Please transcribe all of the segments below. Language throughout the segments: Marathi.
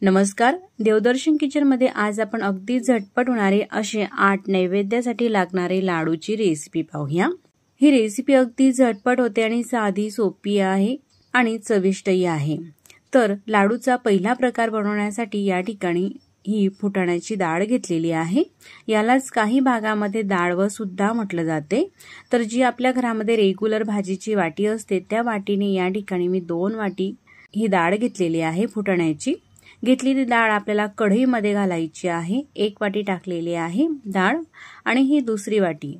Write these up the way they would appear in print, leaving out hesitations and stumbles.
नमस्कार, देवदर्शन किचन मध्ये आज आपण अगदी झटपट होणारे असे 8 नैवेद्यासाठी लागणारे लाडूची रेसिपी पाहूया। ही रेसिपी अगदी झटपट होते आणि साधी सोपी आहे आणि चविष्टही आहे। तर लाडूचा पहिला प्रकार बनवण्यासाठी या ठिकाणी ही फुटाण्याची डाळ घेतलेली आहे। यालाच काही भागामध्ये डाळव सुद्धा म्हटलं जाते। तर जी आपल्या घरामध्ये रेग्युलर भाजीची वाटी असते त्या वाटीने या ठिकाणी मी 2 वाटी ही डाळ घेतलेली आहे फुटाण्याची। घेतलेली डाळ आपल्याला कढईमध्ये घालायची आहे। 1 वाटी टाकलेली आहे डाळ आणि ही दुसरी वाटी।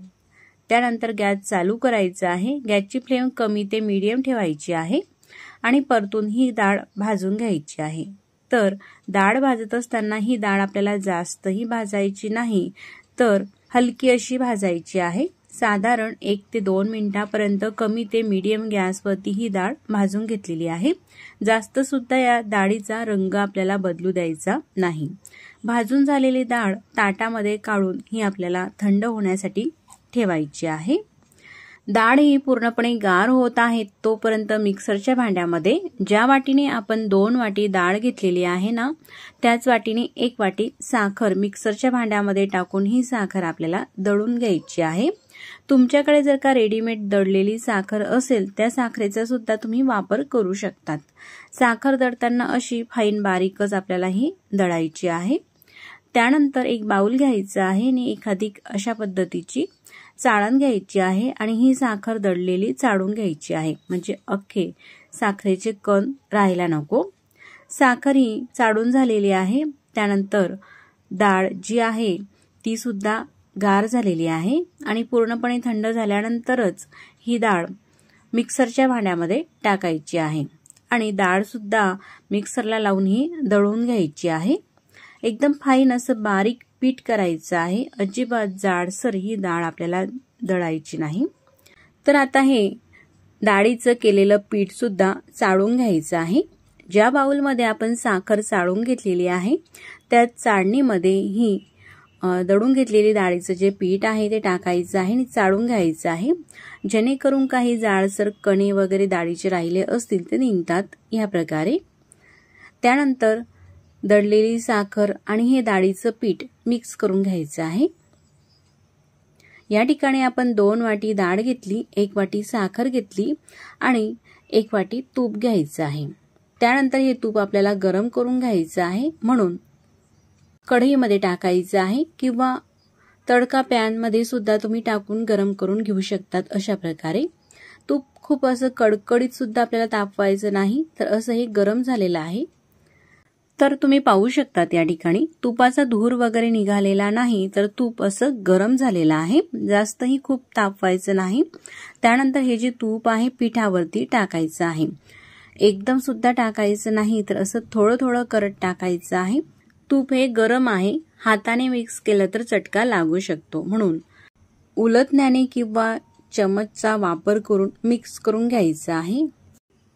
त्यानंतर गॅस चालू करायचा आहे। गॅसची फ्लेम कमी ते मीडियम ठेवायची आहे आणि परतून ही डाळ भाजून घ्यायची आहे। तर डाळ भाजत असताना ही डाळ आपल्याला जास्तही भाजायची नाही, तर हलकी अशी भाजायची आहे। साधारण 1 ते 2 मिनिटांपर्यंत कमी ते मीडियम गॅसवरती ही डाळ भाजून घेतलेली आहे। जास्त सुद्धा या डाळीचा रंग आपल्याला बदलू द्यायचा नाही। भाजून झालेली डाळ ताटामध्ये काढून ही आपल्याला थंड होण्यासाठी ठेवायची आहे। डाळ ही पूर्णपणे गार होत आहे तोपर्यंत मिक्सरच्या भांड्यामध्ये ज्या वाटीने आपण 2 वाटी डाळ घेतलेली आहे ना, त्याच वाटीने 1 वाटी साखर मिक्सरच्या भांड्यामध्ये टाकून ही साखर आपल्याला दळून घ्यायची आहे। तुमच्याकडे जर का रेडीमेड दळलेली साखर असेल त्या साखरेचा सुद्धा तुम्ही वापर करू शकतात। साखर दळताना अशी फाईन बारीकच आपल्याला ही दळायची आहे। त्यानंतर एक बाउल घ्यायचा आहे आणि एखादी अशा पद्धतीची चाळण घ्यायची आहे आणि ही साखर दळलेली चाळून घ्यायची आहे, म्हणजे अख्खे साखरेचे कण राहायला नको। साखर ही चाळून झालेली आहे। त्यानंतर डाळ जी आहे ती सुद्धा गार झालेली आहे आणि पूर्णपणे थंड झाल्यानंतरच ही डाळ मिक्सरच्या भांड्यामध्ये टाकायची आहे आणि डाळ सुद्धा मिक्सरला लावून ही दळून घ्यायची आहे। एकदम फाईन असं बारीक पीठ करायचं आहे। अजिबात जाडसर ही डाळ आपल्याला दळायची नाही। तर आता हे डाळीचं केलेलं पीठ सुद्धा चाळून घ्यायचं आहे। ज्या बाउलमध्ये आपण साखर चाळून घेतलेली आहे त्या चाळणीमध्ये ही दळून घेतलेली डाळीचं जे पीठ आहे ते टाकायचं आहे आणि चाळून घ्यायचं आहे, जेणेकरून काही जाडसर कणे वगैरे डाळीचे राहिले असतील ते निघतात या प्रकारे। त्यानंतर दळलेली साखर आणि हे डाळीचं पीठ मिक्स करून घ्यायचं आहे। या ठिकाणी आपण 2 वाटी डाळ घेतली, 1 वाटी साखर घेतली आणि 1 वाटी तूप घ्यायचं आहे। त्यानंतर हे तूप आपल्याला गरम करून घ्यायचं आहे, म्हणून कढईमध्ये टाकायचं आहे किंवा तडका पॅन मध्ये सुद्धा तुम्ही टाकून गरम करून घेऊ शकतात। अशा प्रकारे तूप खूप असं कडकडीत सुद्धा आपल्याला तापवायचं नाही, तर असं हे गरम झालेलं आहे। तर तुम्ही पाहू शकतात या ठिकाणी तुपाचा धूर वगैरे निघालेला नाही, तर तूप असं गरम झालेलं आहे, जास्तही खूप तापवायचं नाही। त्यानंतर हे जे तूप आहे पिठावरती टाकायचं आहे। एकदम सुद्धा टाकायचं नाही, तर असं थोडं थोडं करत टाकायचं आहे। तूप हे गरम आहे, हाताने मिक्स केलं तर चटका लागू शकतो, म्हणून उलटण्याने किंवा चमचचा वापर करून मिक्स करून घ्यायचं आहे।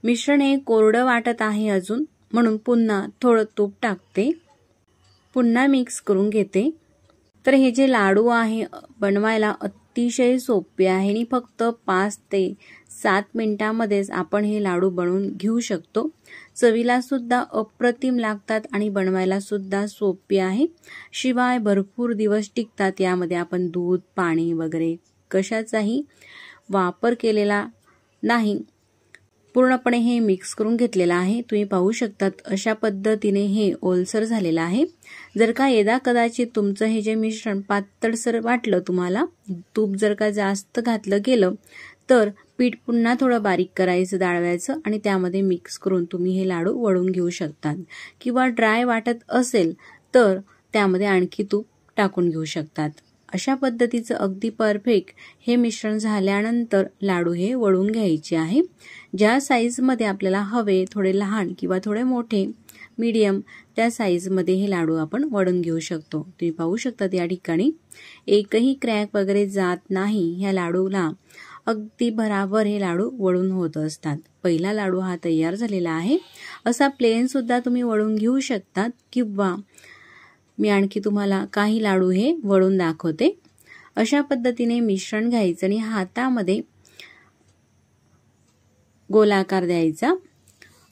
मिश्रण हे कोरडं वाटत आहे अजून, म्हणून पुन्हा थोडं तूप टाकते, पुन्हा मिक्स करून घेते। तर हे जे लाडू आहे बनवायला अतिशय सोपे आहे आणि फक्त 5 ते 7 मिनिटांमध्येच आपण हे लाडू बनवून घेऊ शकतो। चवीला सुद्धा अप्रतिम लागतात आणि बनवायला सुद्धा सोपे आहे। शिवाय भरपूर दिवस टिकतात। यामध्ये आपण दूध, पाणी वगैरे कशाचाही वापर केलेला नाही, पूर्णपणे हे मिक्स करून घेतलेलं आहे। तुम्ही पाहू शकतात अशा पद्धतीने हे ओलसर झालेलं आहे। जर का यदा कदाचित तुमचं हे जे मिश्रण पातळसर वाटलं तुम्हाला, तूप जर का जास्त घातलं गेलं, तर पीठ पुन्हा थोडं बारीक करायचं डाळव्याचं आणि त्यामध्ये मिक्स करून तुम्ही हे लाडू वळून घेऊ शकतात, किंवा ड्राय वाटत असेल तर त्यामध्ये आणखी तूप टाकून घेऊ शकतात। अशा पद्धतीचं अगदी परफेक्ट हे मिश्रण झाल्यानंतर लाडू हे वळून घ्यायचे आहे। ज्या साईज मध्ये आपल्याला हवे, थोडे लहान किंवा थोडे मोठे मीडियम, त्या साईज मध्ये हे लाडू आपण वळून घेऊ शकतो। तुम्ही पाहू शकता या ठिकाणी एकही क्रॅक वगैरे जात नाही। ह्या लाडूला अगदी बराबर हे लाडू वळून होत असतात। पहिला लाडू हा तयार झालेला आहे। असा प्लेन सुद्धा तुम्ही वळून घेऊ शकतात, किंवा मी आणखी तुम्हाला काही लाडू हे वळून दाखवते। अशा पद्धतीने मिश्रण घ्यायचं आणि हातामध्ये गोलाकार द्यायचा।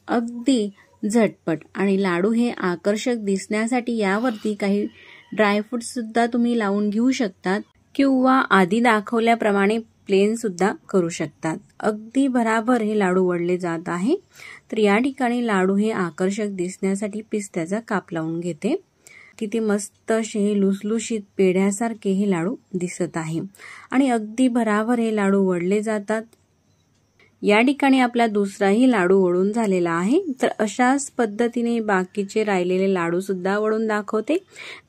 अगदी झटपट आणि लाडू हे आकर्षक दिसण्यासाठी यावरती काही ड्रायफ्रूट सुद्धा तुम्ही लावून घेऊ शकतात किंवा आधी दाखवल्याप्रमाणे प्लेन सुद्धा करू शकतात। अगदी बराबर हे लाडू वळले जात आहे। तर या ठिकाणी लाडू हे आकर्षक दिसण्यासाठी पिस्त्याचा काप लावून घेते। किती मस्त असे हे लुसलुशीत पेढ्यासारखे हे लाडू दिसत आहे आणि अगदी बराबर हे लाडू वळले जातात। या ठिकाणी आपला दुसराही लाडू वळून झालेला आहे। तर अशाच पद्धतीने बाकीचे राहिलेले लाडू सुद्धा वळून दाखवते।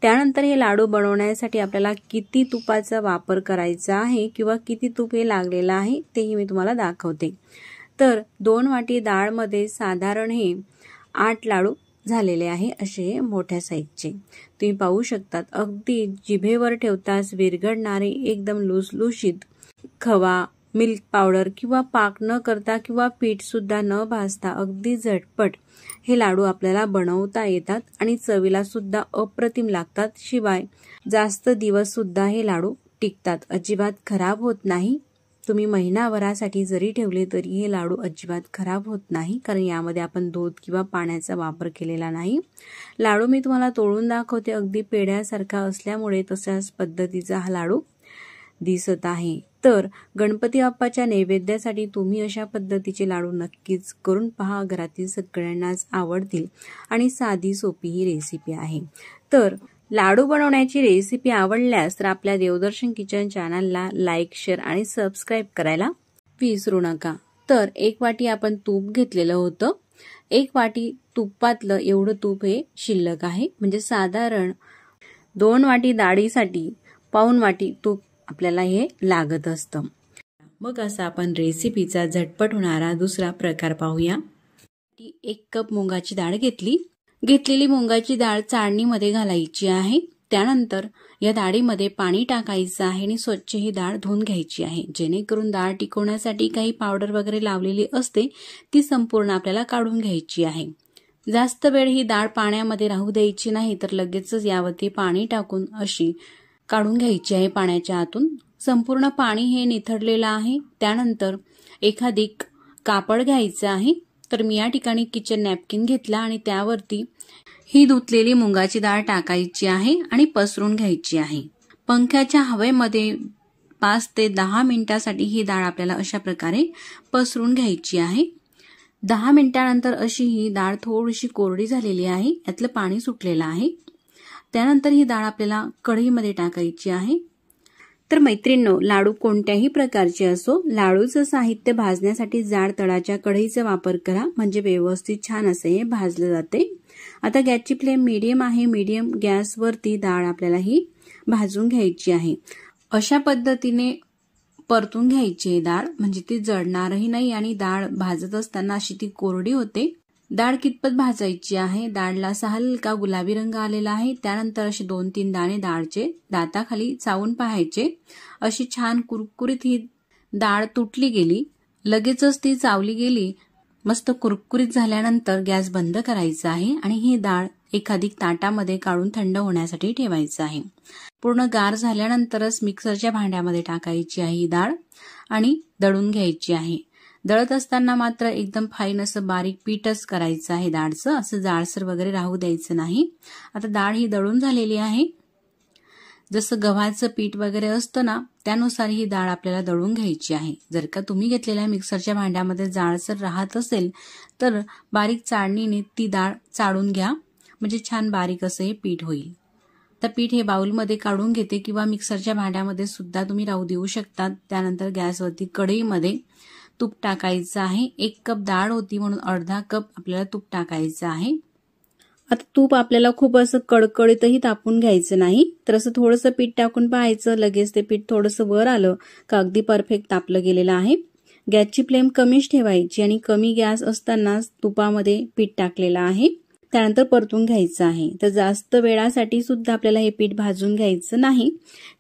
त्यानंतर हे लाडू बनवण्यासाठी आपल्याला किती तुपाचा वापर करायचा आहे किंवा किती तूप हे लागलेलं आहे तेही मी तुम्हाला दाखवते। तर 2 वाटी डाळ मध्ये साधारण हे 8 लाडू झालेले आहे, असे मोठ्या साईजचे तुम्ही पाहू शकतात। अगदी जिभेवर ठेवताच विरघळणारे एकदम लुसलुशीत खवा, मिल्क पावडर किंवा पाक न करता किंवा पीठ सुद्धा न भाजता अगदी झटपट हे लाडू आपल्याला बनवता येतात आणि चवीला सुद्धा अप्रतिम लागतात। शिवाय जास्त दिवस सुद्धा हे लाडू टिकतात, अजिबात खराब होत नाही। तुम्ही महिनाभरासाठी जरी ठेवले तरी हे लाडू अजिबात खराब होत नाही, कारण यामध्ये आपण दूध किंवा पाण्याचा वापर केलेला नाही। लाडू मी तुम्हाला तोडून दाखवते, अगदी पेढ्यासारखा असल्यामुळे तशाच पद्धतीचा हा लाडू दिसत आहे। तर गणपती बाप्पाच्या नैवेद्यासाठी तुम्ही अशा पद्धतीचे लाडू नक्कीच करून पहा, घरातील सगळ्यांनाच आवडतील आणि साधी सोपी ही रेसिपी आहे। तर लाडू बनवण्याची रेसिपी आवडल्यास तर आपल्या देवदर्शन किचन चॅनलला लाईक, शेअर आणि सबस्क्राईब करायला विसरू नका। तर 1 वाटी आपण तूप घेतलेलं होतं, 1 वाटी तुपातलं एवढं तूप हे शिल्लक आहे, म्हणजे साधारण 2 वाटी डाळीसाठी पाऊण वाटी तूप आपल्याला हे लागत असतं। मग असा आपण रेसिपीचा झटपट होणारा दुसरा प्रकार पाहूया। 1 कप मुगाची डाळ घेतलेली मुगाची डाळ चाळणीमध्ये घालायची आहे। त्यानंतर या डाळीमध्ये पाणी टाकायचं आहे आणि स्वच्छ ही डाळ धुवून घ्यायची आहे, जेणेकरून डाळ टिकवण्यासाठी काही पावडर वगैरे लावलेली असते ती संपूर्ण आपल्याला काढून घ्यायची आहे। जास्त वेळ ही डाळ पाण्यामध्ये राहू द्यायची नाही, तर लगेचच यावरती पाणी टाकून अशी काढून घ्यायची आहे पाण्याच्या आतून। संपूर्ण पाणी हे निथळलेलं आहे। त्यानंतर एखादी कापड घ्यायचं आहे। तर मी या ठिकाणी किचन नॅपकिन घेतला आणि त्यावरती ही धुतलेली मुगाची डाळ टाकायची आहे आणि पसरून घ्यायची आहे। पंख्याच्या हवेमध्ये 5 ते 10 मिनिटांसाठी ही डाळ आपल्याला अशा प्रकारे पसरून घ्यायची आहे। 10 मिनिटांनंतर अशी ही डाळ थोडीशी कोरडी झालेली आहे, यातलं पाणी सुटलेलं आहे। त्यानंतर ही डाळ आपल्याला कढईमध्ये टाकायची आहे। तर मैत्रिणींनो, लाडू कोणत्याही प्रकारचे असो, लाडूचं साहित्य भाजण्यासाठी जाड तळाच्या कढईचा वापर करा, म्हणजे व्यवस्थित छान असे हे भाजले जाते। आता गॅसची फ्लेम मीडियम आहे। मीडियम गॅसवरती डाळ आपल्याला ही भाजून घ्यायची आहे। अशा पद्धतीने परतून घ्यायची आहे डाळ, म्हणजे ती जळणारही नाही आणि डाळ भाजत असताना अशी ती कोरडी होते। डाळ कितपत भाजायची आहे, डाळला असा हलका गुलाबी रंग आलेला आहे। त्यानंतर असे 2-3 दाणे डाळचे दाताखाली चावून पाहायचे। अशी छान कुरकुरीत ही डाळ तुटली गेली, लगेचच ती चावली गेली, मस्त कुरकुरीत झाल्यानंतर गॅस बंद करायचा आहे आणि ही डाळ एखादी ताटामध्ये काढून थंड होण्यासाठी ठेवायचं आहे। पूर्ण गार झाल्यानंतरच मिक्सरच्या भांड्यामध्ये टाकायची आहे ही डाळ आणि दळून घ्यायची आहे। दळत असताना मात्र एकदम फाईन असं बारीक पीठच करायचं आहे डाळचं, असं जाडसर वगैरे राहू द्यायचं नाही। आता डाळ ही दळून झालेली आहे। जसं गव्हाचं पीठ वगैरे असतं ना, त्यानुसार ही डाळ आपल्याला दळून घ्यायची आहे। जर का तुम्ही घेतलेल्या मिक्सरच्या भांड्यामध्ये जाडसर राहत असेल तर बारीक चाळणीने ती डाळ चाळून घ्या, म्हणजे छान बारीक असं हे पीठ होईल। तर पीठ हे बाउलमध्ये काढून घेते किंवा मिक्सरच्या भांड्यामध्ये सुद्धा तुम्ही राहू देऊ शकतात। त्यानंतर गॅसवरती कढईमध्ये तूप टाकायचं आहे। 1 कप डाळ होती म्हणून अर्धा कप आपल्याला तूप टाकायचं आहे। आता तूप आपल्याला खूप असं कडकडीतही तापून घ्यायचं नाही, तर असं थोडंसं पीठ टाकून पाहायचं, लगेच ते पीठ थोडंसं वर आलं का अगदी परफेक्ट तापलं गेलेलं आहे। गॅसची फ्लेम कमीच ठेवायची आणि कमी गॅस असतानाच तुपामध्ये पीठ टाकलेलं आहे, त्यानंतर परतून घ्यायचं आहे। तर जास्त वेळासाठी सुद्धा आपल्याला हे पीठ भाजून घ्यायचं नाही,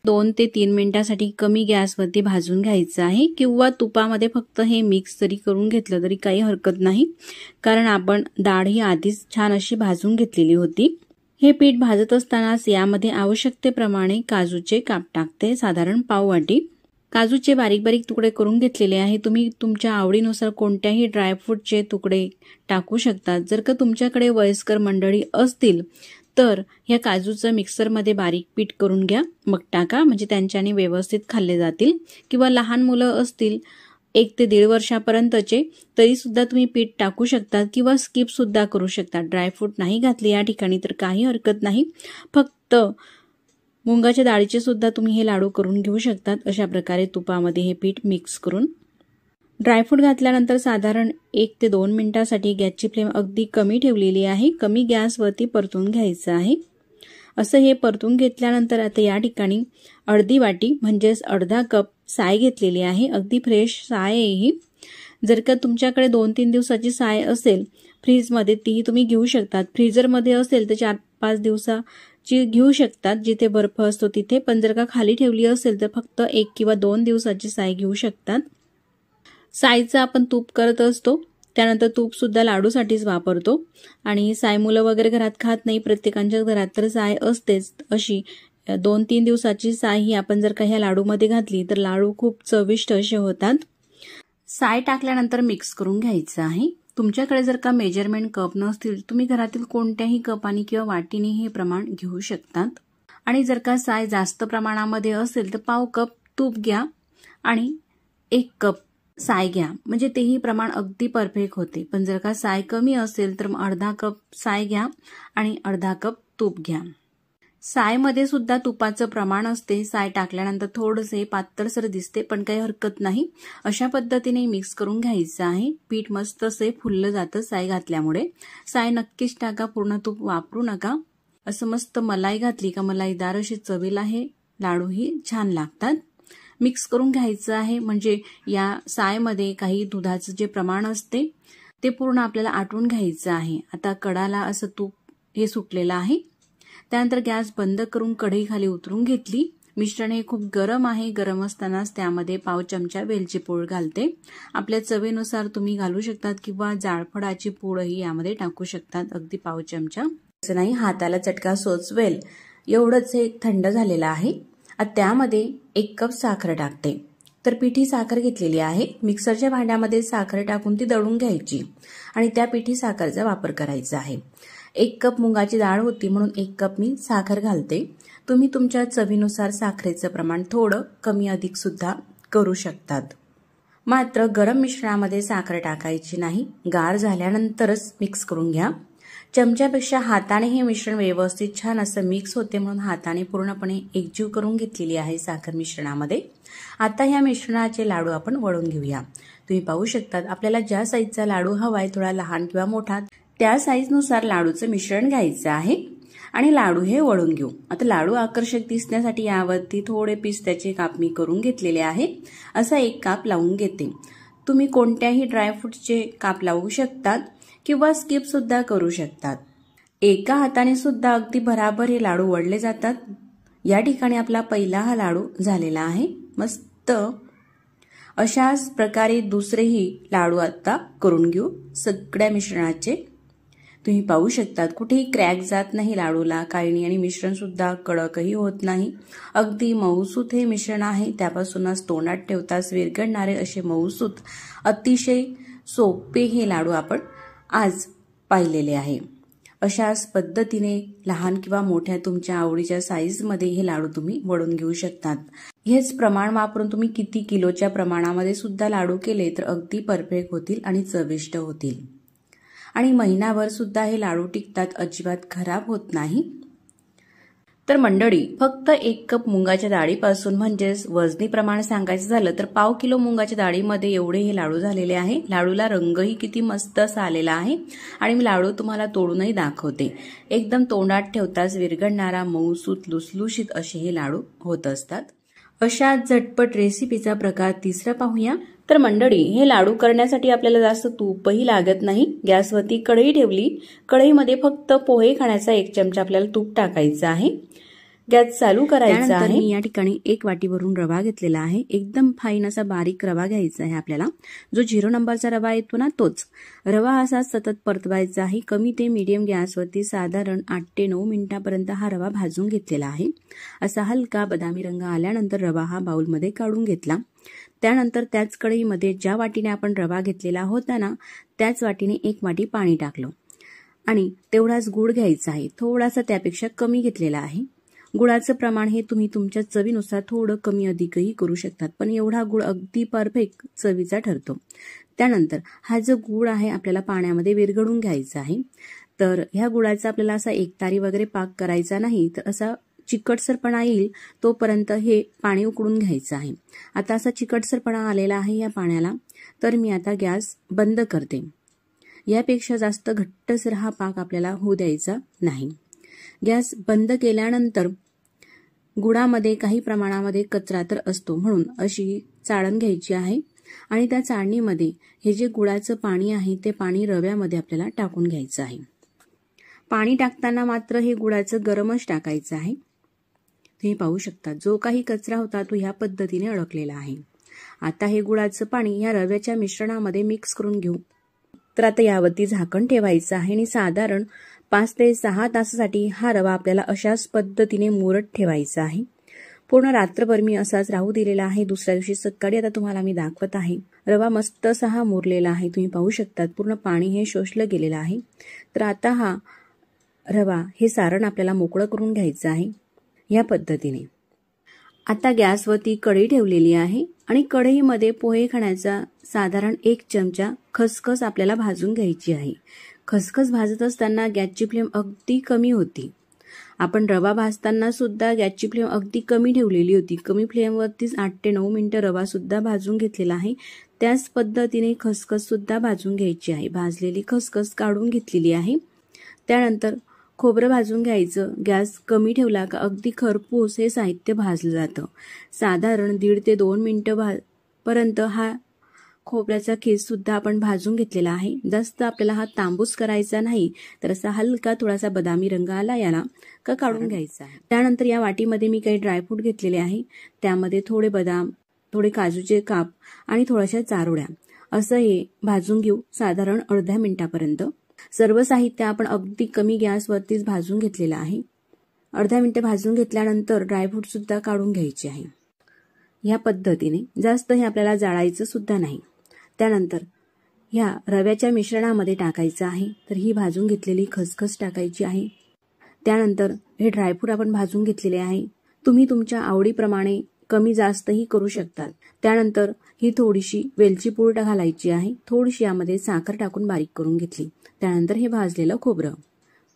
2 ते 3 मिनिटांसाठी कमी गॅसवरती भाजून घ्यायचं आहे किंवा तुपामध्ये फक्त हे मिक्स जरी करून घेतलं तरी काही हरकत नाही, कारण आपण डाळ ही आधीच छान अशी भाजून घेतलेली होती। हे पीठ भाजत असतानाच यामध्ये आवश्यकतेप्रमाणे काजूचे काप टाकते, साधारण पाव वाटी। काजूचे बारीक बारीक तुकडे करून घेतलेले आहे। तुम्ही तुमच्या आवडीनुसार कोणत्याही ड्रायफ्रूटचे तुकडे टाकू शकता। जर का तुमच्याकडे वयस्कर मंडळी असतील तर ह्या काजूचं मिक्सरमध्ये बारीक पीठ करून घ्या, मग टाका, म्हणजे त्यांच्याने व्यवस्थित खाल्ले जातील। किंवा लहान मुलं असतील 1 ते 1.5 वर्षापर्यंतचे तरी सुद्धा तुम्ही पीठ टाकू शकता किंवा स्किप सुद्धा करू शकता। ड्रायफ्रूट नाही घातले या ठिकाणी तर काही हरकत नाही, फक्त मुंगाच्या डाळीचे सुद्धा तुम्ही हे लाडू करून घेऊ शकतात। अशा प्रकारे तुपामध्ये हे पीठ मिक्स करून ड्रायफ्रूट घातल्यानंतर साधारण 1 ते 2 मिनिटांसाठी गॅसची फ्लेम अगदी कमी ठेवलेली आहे। कमी गॅसवरती परतून घ्यायचं आहे। असं हे परतून घेतल्यानंतर आता या ठिकाणी अर्धी वाटी म्हणजेच अर्धा कप साय घेतलेली आहे। अगदी फ्रेश साय आहे ही। जर का तुमच्याकडे 2-3 दिवसाची साय असेल फ्रीजमध्ये तीही तुम्ही घेऊ शकतात। फ्रीजरमध्ये असेल तर 4-5 दिवसाची घेऊ शकतात जिथे बर्फ असतो तिथे, पण जर का खाली ठेवली असेल तर फक्त 1 किंवा 2 दिवसाची साय घेऊ शकतात। सायचं आपण तूप करत असतो, त्यानंतर तूप सुद्धा लाडूसाठीच वापरतो आणि साय मुलं वगैरे घरात खात नाही, प्रत्येकाच्या घरात तर साय असतेच। अशी 2-3 दिवसाची साय ही आपण जर का ह्या लाडूमध्ये घातली तर लाडू खूप चविष्ट असे होतात। साय टाकल्यानंतर मिक्स करून घ्यायचं आहे। तुमच्याकडे जर का मेजरमेंट कप नसतील तुम्ही घरातील कोणत्याही कपाने किंवा वाटीने हे प्रमाण घेऊ शकतात। आणि जर का साय जास्त प्रमाणामध्ये असेल तर पाव कप तूप घ्या आणि 1 कप साय घ्या, म्हणजे तेही प्रमाण अगदी परफेक्ट होते। पण जर का साय कमी असेल तर अर्धा कप साय घ्या आणि अर्धा कप तूप घ्या। सायमध्ये सुद्धा तुपाचं प्रमाण असते। साय टाकल्यानंतर थोडेसे पातळसर दिसते पण काही हरकत नाही। अशा पद्धतीने मिक्स करून घ्यायचं आहे। पीठ मस्त असे फुललं जातं साय घातल्यामुळे। साय नक्कीच टाका, पूर्ण तूप वापरू नका। असं मस्त मलाई घातली का मलाईदार अशी चवीला हे लाडू ही छान लागतात। मिक्स करून घ्यायचं आहे, म्हणजे या सायमध्ये काही दुधाचं जे प्रमाण असते ते पूर्ण आपल्याला आटून घ्यायचं आहे। आता कडाला असं तूप हे सुटलेलं आहे। त्यानंतर गॅस बंद करून कढई खाली उतरून घेतली। मिश्रण हे खूप गरम आहे। गरम असतानाच त्यामध्ये पाव चमचा वेलची पूड घालते। आपल्या चवीनुसार तुम्ही घालू शकतात किंवा जायफळाची पूडही यामध्ये टाकू शकतात, अगदी पाव चमचा। असं नाही हाताला चटका सोचवेल एवढंच हे थंड झालेलं आहे। आता त्यामध्ये 1 कप साखर टाकते। तर पिठी साखर घेतलेली आहे। मिक्सरच्या भांड्यामध्ये साखर टाकून ती दळून घ्यायची आणि त्या पिठी साखरचा वापर करायचा आहे। 1 कप मुगाची डाळ होती म्हणून 1 कप मी साखर घालते। तुम्ही तुमच्या चवीनुसार साखरेचं प्रमाण थोडं कमी अधिक सुद्धा करू शकतात। मात्र गरम मिश्रणामध्ये साखर टाकायची नाही, गार झाल्यानंतरच मिक्स करून घ्या। चमच्यापेक्षा हाताने हे मिश्रण व्यवस्थित छान असं मिक्स होते म्हणून हाताने पूर्णपणे एकजीव करून घेतलेली आहे साखर मिश्रणामध्ये। आता ह्या मिश्रणाचे लाडू आपण वळून घेऊया। तुम्ही पाहू शकता आपल्याला ज्या साईजचा लाडू हवाय, थोडा लहान किंवा मोठा, त्या साईजनुसार लाडूचं मिश्रण घ्यायचं आहे आणि लाडू हे वळून घेऊ। आता लाडू आकर्षक दिसण्यासाठी यावरती थोडे पिस्त्याचे काप मी करून घेतलेले आहे। असा 1 काप लावून घेते। तुम्ही कोणत्याही ड्रायफ्रूटचे काप लावू शकतात किंवा स्किप सुद्धा करू शकतात। एका हाताने सुद्धा अगदी भराभर हे लाडू वळले जातात। या ठिकाणी आपला पहिला हा लाडू झालेला आहे मस्त। अशाच प्रकारे दुसरेही लाडू आता करून घेऊ सगळ्या मिश्रणाचे। तुम्ही पाहू शकतात कुठेही क्रॅक जात नाही लाडूला, काही नाही, आणि मिश्रण सुद्धा कडकही होत नाही। अगदी मऊसूत हे मिश्रण आहे। त्यापासूनच तोंडात ठेवताच विरघळणारे असे मऊसूत अतिशय सोपे हे लाडू आपण आज पाहिलेले आहे। अशाच पद्धतीने लहान किंवा मोठ्या तुमच्या आवडीच्या साईजमध्ये हे लाडू तुम्ही वळून घेऊ शकतात। हेच प्रमाण वापरून तुम्ही किती किलोच्या प्रमाणामध्ये सुद्धा लाडू केले तर अगदी परफेक्ट होतील आणि चविष्ट होतील आणि महिनाभर सुद्धा हे लाडू टिकतात, अजिबात खराब होत नाही। तर मंडळी फक्त 1 कप मुंगाच्या डाळीपासून, म्हणजेच वजनी प्रमाण सांगायचं झालं तर पाव किलो मुंगाच्या डाळीमध्ये एवढे हे लाडू झालेले आहे। लाडूला रंगही किती मस्त असा आलेला आहे आणि मी लाडू तुम्हाला तोडूनही दाखवते। एकदम तोंडात ठेवताच विरघळणारा मऊसूत लुसलुशीत असे हे लाडू होत असतात। अशा झटपट रेसिपीचा प्रकार तिसरा पाहूया। तर मंडळी हे लाडू करण्यासाठी आपल्याला जास्त तूपही लागत नाही। गॅसवरती कढई ठेवली, कढईमध्ये फक्त पोहे खाण्याचा 1 चमचा आपल्याला तूप टाकायचं आहे। गॅस चालू करायचा आहे। मी या ठिकाणी 1 वाटीवरून रवा घेतलेला आहे। एकदम फाईन असा बारीक रवा घ्यायचा आहे आपल्याला। जो 0 नंबरचा रवा येतो ना तोच रवा असा सतत परतवायचा आहे। कमी ते मीडियम गॅसवरती साधारण 8 ते 9 मिनिटांपर्यंत हा रवा भाजून घेतलेला आहे। असा हलका बदामी रंग आल्यानंतर रवा हा बाउलमध्ये काढून घेतला। त्यानंतर त्याच कढईमध्ये ज्या वाटीने आपण रवा घेतलेला होता ना त्याच वाटीने 1 वाटी पाणी टाकलं आणि तेवढाच गूळ घ्यायचा आहे। थोडासा त्यापेक्षा कमी घेतलेला आहे। गुळाचं प्रमाण हे तुम्ही तुमच्या चवीनुसार थोडं कमी अधिकही करू शकतात, पण एवढा गूळ अगदी परफेक्ट चवीचा ठरतो। त्यानंतर हा जो गूळ आहे आपल्याला पाण्यामध्ये विरघळून घ्यायचा आहे। तर ह्या गुळाचा आपल्याला असा एकतारी वगैरे पाक करायचा नाही, तर असा चिकटसरपणा येईल तोपर्यंत हे पाणी उकळून घ्यायचं आहे। आता असा चिकटसरपणा आलेला आहे या पाण्याला, तर मी आता गॅस बंद करते। यापेक्षा जास्त घट्टसर हा पाक आपल्याला होऊ द्यायचा नाही। गॅस बंद केल्यानंतर गुळामध्ये काही प्रमाणामध्ये कचरा तर असतो, म्हणून अशी चाळण घ्यायची आहे आणि त्या चाळणीमध्ये हे जे गुळाचं पाणी आहे ते पाणी रव्यामध्ये आपल्याला टाकून घ्यायचं आहे। पाणी टाकताना मात्र हे गुळाचं गरमच टाकायचं आहे। तुम्ही पाहू शकता जो काही कचरा होता तो ह्या पद्धतीने अडकलेला आहे। आता हे गुळाचं पाणी या रव्याच्या मिश्रणामध्ये मिक्स करून घेऊ। तर आता यावरती झाकण ठेवायचं आहे आणि साधारण 5 ते 6 तासासाठी हा रवा आपल्याला अशाच पद्धतीने मुरत ठेवायचा आहे। पूर्ण रात्रभर मी असाच राहू दिलेला आहे। दुसऱ्या दिवशी सकाळी आता तुम्हाला मी दाखवत आहे। रवा मस्त असा हा मुरलेला आहे। तुम्ही पाहू शकता पूर्ण पाणी हे शोषलं गेलेलं आहे। तर आता हा रवा हे सारण आपल्याला मोकळं करून घ्यायचं आहे या पद्धतीने। आता गॅसवरती कढई ठेवलेली आहे आणि कढईमध्ये पोहे खाण्याचा साधारण 1 चमचा खसखस आपल्याला भाजून घ्यायची आहे। खसखस भाजत असताना गॅसची फ्लेम अगदी कमी होती। आपण रवा भाजताना सुद्धा गॅसची फ्लेम अगदी कमी ठेवलेली होती। कमी फ्लेमवरतीच 8 ते 9 मिनिटं रवा सुद्धा भाजून घेतलेला आहे। त्याच पद्धतीने खसखस सुद्धा भाजून घ्यायची आहे। भाजलेली खसखस काढून घेतलेली आहे। त्यानंतर खोबरं भाजून घ्यायचं। गॅस कमी ठेवला का अगदी खरपूस हे साहित्य भाजलं जातं। साधारण 1.5 ते 2 मिनिटं पर्यंत हा खोबऱ्याचा खीस सुद्धा आपण भाजून घेतलेला आहे। जास्त आपल्याला हा तांबूस करायचा नाही, तर असा हलका थोडासा बदामी रंग आला याला का काढून घ्यायचा आहे। त्यानंतर या वाटीमध्ये मी काही ड्रायफ्रूट घेतलेले आहे। त्यामध्ये थोडे बदाम, थोडे काजूचे काप आणि थोड्याशा चारोळ्या असं हे भाजून घेऊ साधारण अर्ध्या मिनिटापर्यंत। सर्व साहित्य आपण अगदी कमी गॅसवरतीच भाजून घेतलेलं आहे। अर्ध्या मिनिटं भाजून घेतल्यानंतर ड्रायफ्रूट सुद्धा काढून घ्यायचे आहे। या पद्धतीने जास्त हे आपल्याला जाळायचं सुद्धा नाही। त्यानंतर ह्या रव्याच्या मिश्रणामध्ये टाकायचं आहे। तर ही भाजून घेतलेली खसखस टाकायची आहे। त्यानंतर हे ड्रायफ्रूट आपण भाजून घेतलेले आहे। तुम्ही तुमच्या आवडीप्रमाणे कमी जास्तही करू शकतात। त्यानंतर ही थोडीशी वेलची पूड घालायची आहे। थोडीशी यामध्ये साखर टाकून बारीक करून घेतली। त्यानंतर हे भाजलेलं खोबरं,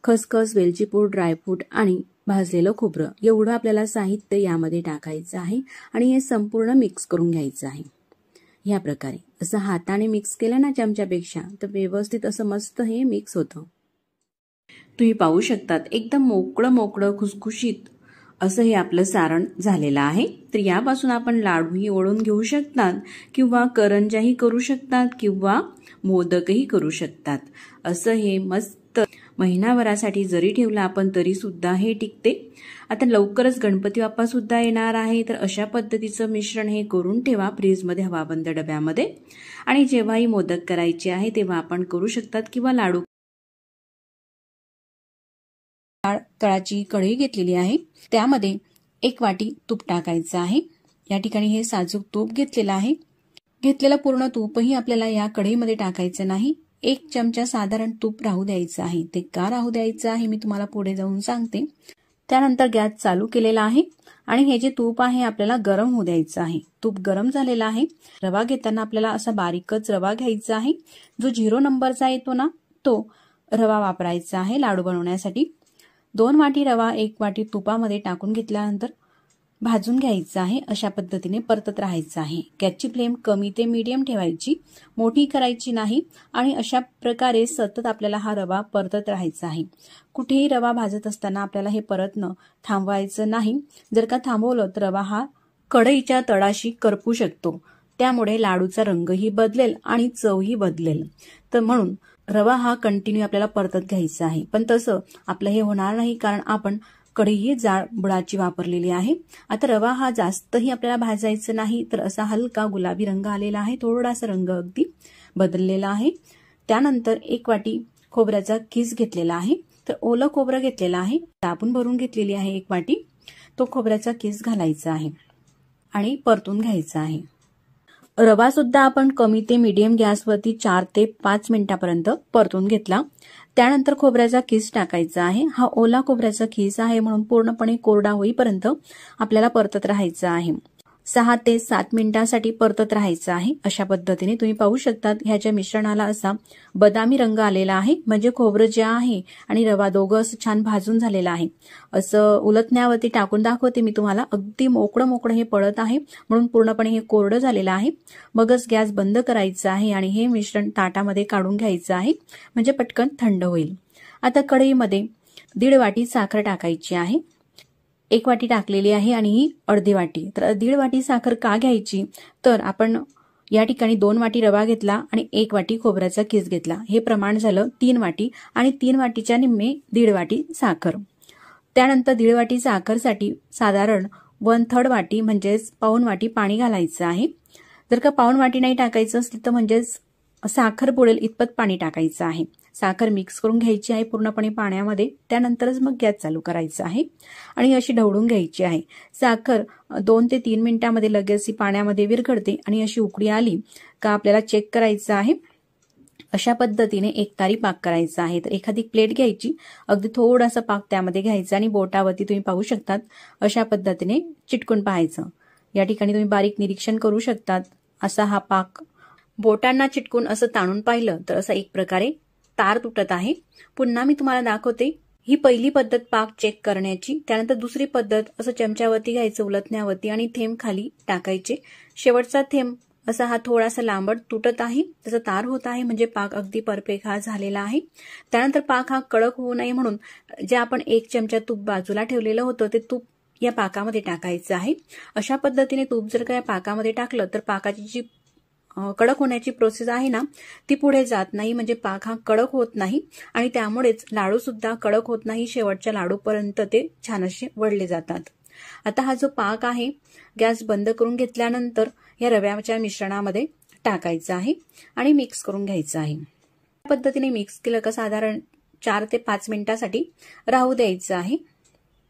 खसखस, वेलची पूड, ड्रायफ्रूट आणि भाजलेलं खोबरं एवढं आपल्याला साहित्य यामध्ये टाकायचं आहे आणि हे संपूर्ण मिक्स करून घ्यायचं आहे। या प्रकारे असं हाताने मिक्स केलं ना चमच्यापेक्षा तर व्यवस्थित असं मस्त हे मिक्स होतं। तुम्ही पाहू शकतात एकदम मोकळं मोकळं खुसखुशीत असं हे आपलं सारण झालेलं आहे। तर यापासून आपण लाडूही वळून घेऊ शकतात किंवा करंजाही करू शकतात किंवा मोदकही करू शकतात। असं हे मस्त महिनाभरासाठी जरी ठेवलं आपण तरी सुद्धा हे टिकते। आता लवकरच गणपती बाप्पा सुद्धा येणार आहे, तर अशा पद्धतीचं मिश्रण हे करून ठेवा फ्रीजमध्ये हवाबंद डब्यामध्ये आणि जेव्हाही मोदक करायचे आहे तेव्हा आपण करू शकतात किंवा लाडू। तळाची कढई घेतलेली आहे, त्यामध्ये 1 वाटी तूप टाकायचं आहे। या ठिकाणी हे साजूक तूप घेतलेलं आहे। घेतलेलं पूर्ण तूपही आपल्याला या कढईमध्ये टाकायचं नाही। 1 चमचा साधारण तूप राहू द्यायचं आहे। ते का राहू द्यायचं आहे मी तुम्हाला पुढे जाऊन सांगते। त्यानंतर गॅस चालू केलेला आहे आणि हे जे तूप आहे आपल्याला गरम होऊ द्यायचं आहे। तूप गरम झालेला आहे। रवा घेताना आपल्याला असा बारीकच रवा घ्यायचा आहे। जो 0 नंबरचा येतो ना तो रवा वापरायचा आहे लाडू बनवण्यासाठी। 2 वाटी रवा 1 वाटी तुपामध्ये टाकून घेतल्यानंतर भाजून घ्यायचं आहे। अशा पद्धतीने परतत राहायचं आहे। गॅसची फ्लेम कमी ते मीडियम ठेवायची, मोठी करायची नाही आणि अशा प्रकारे सतत आपल्याला हा रवा परतत राहायचा आहे। कुठेही रवा भाजत असताना आपल्याला हे परतणं थांबवायचं नाही। जर का थांबवलं तर रवा हा कढईच्या तळाशी करपू शकतो, त्यामुळे लाडूचा रंगही बदलेल आणि चवही बदलेल। तर म्हणून रवा हा कंटिन्यू आपल्याला परतत घ्यायचा आहे। पण तसं आपलं हे होणार नाही, कारण आपण कढई जाड बुडाची वापरलेली आहे। आता रवा हा जास्तही आपल्याला भाजायचा नाही, तर असा हलका गुलाबी रंग आलेला आहे, थोडासा रंग अगदी बदललेला आहे। त्यानंतर 1 वाटी खोबऱ्याचा किस घेतलेला आहे, तर ओलं खोबरं घेतलेलं आहे, दाबून भरून घेतलेली आहे 1 वाटी। तो खोबऱ्याचा किस घालायचा आहे आणि परतून घ्यायचा आहे। रवा सुद्धा आपण कमी ते मीडियम गॅसवरती 4 ते 5 मिनिटांपर्यंत परतून घेतला। त्यानंतर खोबऱ्याचा किस टाकायचा आहे। हा ओला खोबऱ्याचा किस आहे म्हणून पूर्णपणे कोरडा होईपर्यंत आपल्याला परतत राहायचं आहे। 6 ते 7 मिनिटांसाठी परतत राहायचं आहे। अशा पद्धतीने तुम्ही पाहू शकता ह्याच्या मिश्रणाला असा बदामी रंग आलेला आहे, म्हणजे खोबरं जे आहे आणि रवा दोघं असं छान भाजून झालेलं आहे। असं उलटण्यावरती टाकून दाखवते मी तुम्हाला, अगदी मोकळं हे पडत आहे म्हणून पूर्णपणे हे कोरडं झालेलं आहे। मगच गॅस बंद करायचा आहे आणि हे मिश्रण ताटामध्ये काढून घ्यायचं आहे, म्हणजे पटकन थंड होईल। आता कढईमध्ये 1.5 वाटी साखर टाकायची आहे। 1 वाटी टाकलेली आहे आणि ही अर्धी वाटी। तर 1.5 वाटी साखर का घ्यायची, तर आपण या ठिकाणी 2 वाटी रवा घेतला आणि 1 वाटी खोबऱ्याचा किस घेतला, हे प्रमाण झालं 3 वाटी आणि 3 वाटीच्या निम्मे 1.5 वाटी साखर। त्यानंतर 1.5 वाटी साखरसाठी साधारण 1/3 वाटी म्हणजेच पाऊण वाटी पाणी घालायचं आहे। जर का पाऊण वाटी नाही टाकायचं असलं तर म्हणजेच साखर बुडेल इतपत पाणी टाकायचं आहे। साखर मिक्स करून घ्यायची आहे पूर्णपणे पाण्यामध्ये, त्यानंतरच मग गॅस चालू करायचा आहे आणि अशी ढवळून घ्यायची आहे। साखर 2 ते 3 मिनिटांमध्ये लगेच पाण्यामध्ये विरघळते आणि अशी उकळी आली का आपल्याला चेक करायचं आहे। अशा पद्धतीने एकतारी पाक करायचा आहे। तर एखादी प्लेट घ्यायची, अगदी थोडासा पाक त्यामध्ये घ्यायचा आणि बोटावरती तुम्ही पाहू शकतात अशा पद्धतीने चिटकून पाहायचं। या ठिकाणी तुम्ही बारीक निरीक्षण करू शकतात, असा हा पाक बोटांना चिटकून असं ताणून पाहिलं तर असं एक प्रकारे तार तुटत आहे। पुन्हा मी तुम्हाला दाखवते, ही पहिली पद्धत पाक चेक करण्याची। त्यानंतर दुसरी पद्धत असं चमच्यावरती घ्यायचं उलटण्यावरती आणि थेंब खाली टाकायचे। शेवटचा थेंब असा हा थोडासा लांबट तुटत आहे, त्याचा तार होत आहे, म्हणजे पाक अगदी परफेक्ट हा झालेला आहे। त्यानंतर पाक हा कडक होऊ नये म्हणून जे आपण 1 चमचा तूप बाजूला ठेवलेलं होतं ते तूप या पाकामध्ये टाकायचं आहे। अशा पद्धतीने तूप जर का या पाकामध्ये टाकलं तर पाकाची जी कडक होण्याची प्रोसेस आहे ना ती पुढे जात नाही, म्हणजे पाक हा कडक होत नाही आणि त्यामुळेच लाडू सुद्धा कडक होत नाही, शेवटच्या लाडूपर्यंत ते छान असे वळले जातात। आता हा जो पाक आहे गॅस बंद करून घेतल्यानंतर या रव्याच्या मिश्रणामध्ये टाकायचं आहे आणि मिक्स करून घ्यायचं आहे। या पद्धतीने मिक्स केलं का साधारण 4 ते 5 मिनिटांसाठी राहू द्यायचं आहे।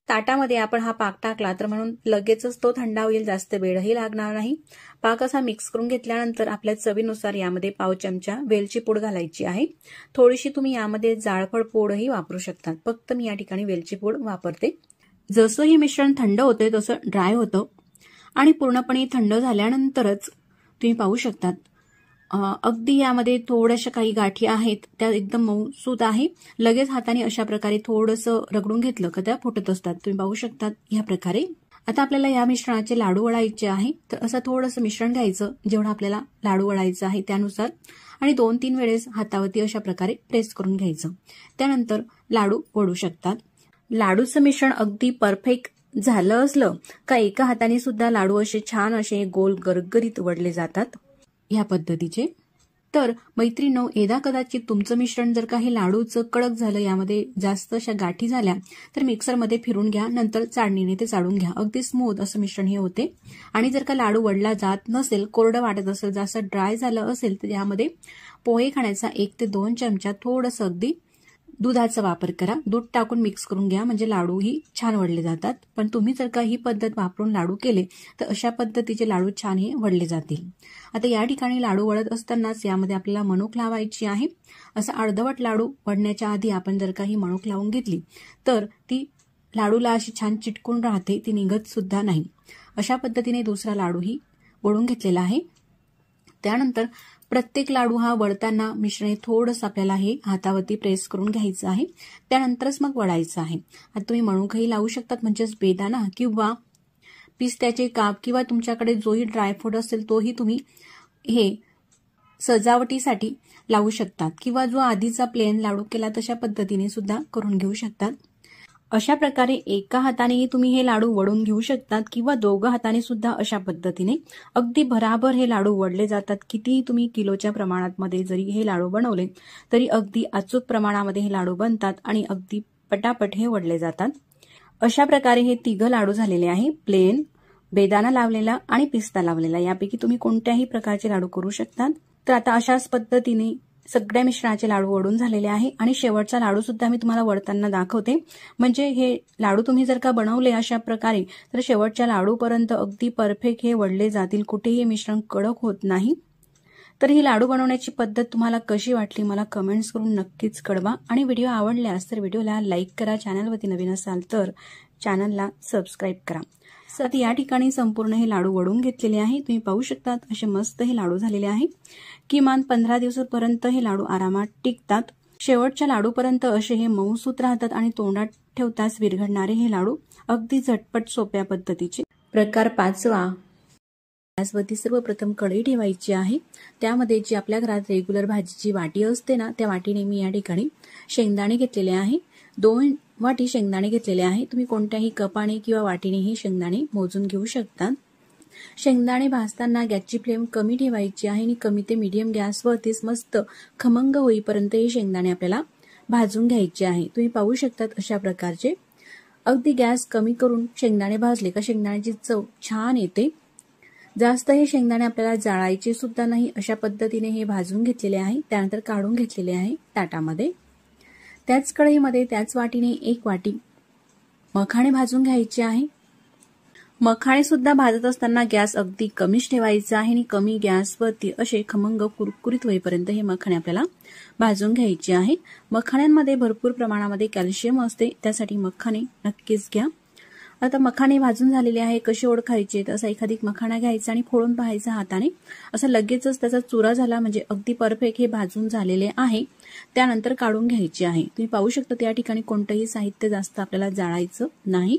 ताटामध्ये आपण हा पाक टाकला तर म्हणून लगेचच तो थंड होईल, जास्त वेळही लागणार नाही। पाक असा मिक्स करून घेतल्यानंतर आपल्या चवीनुसार यामध्ये पाव चमचा वेलची पूड घालायची आहे। थोडीशी तुम्ही यामध्ये जाळफळ पूडही वापरू शकता, फक्त मी या ठिकाणी वेलची पूड वापरते। जसं हे मिश्रण थंड होते तसं ड्राय होतं आणि पूर्णपणे थंड झाल्यानंतरच तुम्ही पाहू शकतात अगदी यामध्ये थोड्याशा काही गाठी आहेत, त्या एकदम मऊसूत आहे। लगेच हाताने अशा प्रकारे थोडंसं रगडून घेतलं का त्या फुटत असतात, तुम्ही पाहू शकतात या प्रकारे। आता आपल्याला या मिश्रणाचे लाडू वळायचे आहे, तर असं थोडंसं मिश्रण घ्यायचं जेवढं आपल्याला लाडू वळायचं आहे त्यानुसार आणि 2-3 वेळेस हातावरती अशा प्रकारे प्रेस करून घ्यायचं। त्यानंतर लाडू वळू शकतात। लाडूचं मिश्रण अगदी परफेक्ट झालं असलं का एका हाताने सुद्धा लाडू असे छान असे गोल गरगरीत वळले जातात या पद्धतीचे। तर मैत्रिणींनो, यदा कदाचित तुमचं मिश्रण जर काही लाडूचं कडक झालं, यामध्ये जास्त अशा गाठी झाल्या, तर मिक्सरमध्ये फिरून घ्या, नंतर चाळणीने ते चाळून घ्या, अगदी स्मूथ असं मिश्रण हे होते। आणि जर का लाडू वळला जात नसेल, कोरडं वाटत असेल, जास्त ड्राय झालं असेल, तर यामध्ये पोहे खाण्याचा 1 ते 2 चमचा थोडंसं अगदी दुधाचा वापर करा। दूध टाकून मिक्स करून घ्या, म्हणजे लाडूही छान वळले जातात। पण तुम्ही जर का ही पद्धत वापरून लाडू केले तर अशा पद्धतीचे लाडू छान हे वळले जातील। आता या ठिकाणी लाडू वळत असतानाच यामध्ये आपल्याला मणूक लावायची आहे। असं अर्धवट लाडू वळण्याच्या आधी आपण जर का ही मणूक लावून घेतली तर ती लाडूला अशी छान चिटकून राहते, ती निघत सुद्धा नाही। अशा पद्धतीने दुसरा लाडूही वळून घेतलेला आहे। त्यानंतर प्रत्येक लाडू हा वळताना मिश्रण थोडंसं आपल्याला हे हातावरती प्रेस करून घ्यायचं आहे, त्यानंतरच मग वळायचं आहे। आता तुम्ही मणूकही लावू शकतात, म्हणजेच बेदाणा किंवा पिस्त्याचे काप किंवा तुमच्याकडे जोही ड्रायफ्रूट असेल तोही तुम्ही हे सजावटीसाठी लावू शकतात किंवा जो आधीचा प्लेन लाडू केला तशा पद्धतीने सुद्धा करून घेऊ शकतात। अशा प्रकारे एका हातानेही तुम्ही हे लाडू वळून घेऊ शकतात किंवा दोघं हाताने सुद्धा अशा पद्धतीने अगदी भराभर हे लाडू वळले जातात। कितीही तुम्ही किलोच्या प्रमाणात मध्ये जरी हे लाडू बनवले तरी अगदी अचूक प्रमाणामध्ये हे लाडू बनतात आणि अगदी पटापट हे वळले जातात। अशा प्रकारे हे तिघं लाडू झालेले आहे, प्लेन, बेदाना लावलेला आणि पिस्ता लावलेला। यापैकी तुम्ही कोणत्याही प्रकारचे लाडू करू शकता। तर आता अशाच पद्धतीने सगळ्या मिश्रणाचे लाडू वळून झालेले आहे आणि शेवटचा लाडू सुद्धा मी तुम्हाला वळताना दाखवते। म्हणजे हे लाडू तुम्ही जर का बनवले अशा प्रकारे तर शेवटच्या लाडूपर्यंत अगदी परफेक्ट हे वळले जातील, कुठेही मिश्रण कडक होत नाही। तर ही लाडू बनवण्याची पद्धत तुम्हाला कशी वाटली मला कमेंट्स करून नक्कीच कळवा आणि व्हिडिओ आवडल्यास तर व्हिडिओला लाईक करा, चॅनलवरती नवीन असाल तर चॅनलला सबस्क्राईब करा। तर या ठिकाणी संपूर्ण हे लाडू वळून घेतलेले आहे, तुम्ही पाहू शकता असे मस्त हे लाडू झालेले आहे। किमान 15 दिवसापर्यंत हे लाडू आरामात टिकतात। शेवटच्या लाडूपर्यंत असे हे मऊसूत राहतात आणि तोंडात ठेवताच विरघळणारे हे लाडू अगदी झटपट सोप्या पद्धतीचे। प्रकार 5वा, गॅसवरती सर्वप्रथम कढई ठेवायची आहे, त्यामध्ये जी आपल्या घरात रेग्युलर भाजीची वाटी असते ना त्या वाटीने मी या ठिकाणी शेंगदाणे घेतलेले आहे, 2 वाटी शेंगदाणे घेतलेले आहे। तुम्ही कोणत्याही कपाने किंवा वाटीने हे शेंगदाणे मोजून घेऊ शकता। शेंगदाणे भाजताना गॅसची फ्लेम कमी ठेवायची आहे आणि कमी ते मीडियम गॅसवरतीच मस्त खमंग होईपर्यंत हे शेंगदाणे आपल्याला भाजून घ्यायचे आहे। तुम्ही पाहू शकता अशा प्रकारचे अगदी गॅस कमी करून शेंगदाणे भाजले का शेंगदाण्याची चव छान येते। जास्त हे शेंगदाणे आपल्याला जाळायचे सुद्धा नाही, अशा पद्धतीने हे भाजून घेतलेले आहे। त्यानंतर काढून घेतलेले आहे ताटामध्ये। त्याच कढईमध्ये त्याच वाटीने 1 वाटी मखाणे भाजून घ्यायचे आहे। मखाणे सुद्धा भाजत असताना गॅस अगदी कमीच ठेवायचा आहे आणि कमी गॅसवरती असे खमंग कुरकुरीत होईपर्यंत हे मखाणे आपल्याला भाजून घ्यायचे आहे। मखाण्यांमध्ये भरपूर प्रमाणामध्ये कॅल्शियम असते, त्यासाठी मखाणे नक्कीच घ्या। आता मखाणे भाजून झालेले आहे, कसे ओळखायचे तर असा एखादी मखाना घ्यायचा आणि फोडून पाहायचा हाताने, असं लगेचच त्याचा चुरा झाला म्हणजे अगदी परफेक्ट हे भाजून झालेले आहे। त्यानंतर काढून घ्यायचे आहे। तुम्ही पाहू शकता त्या ठिकाणी कोणतंही साहित्य जास्त आपल्याला जाळायचं नाही।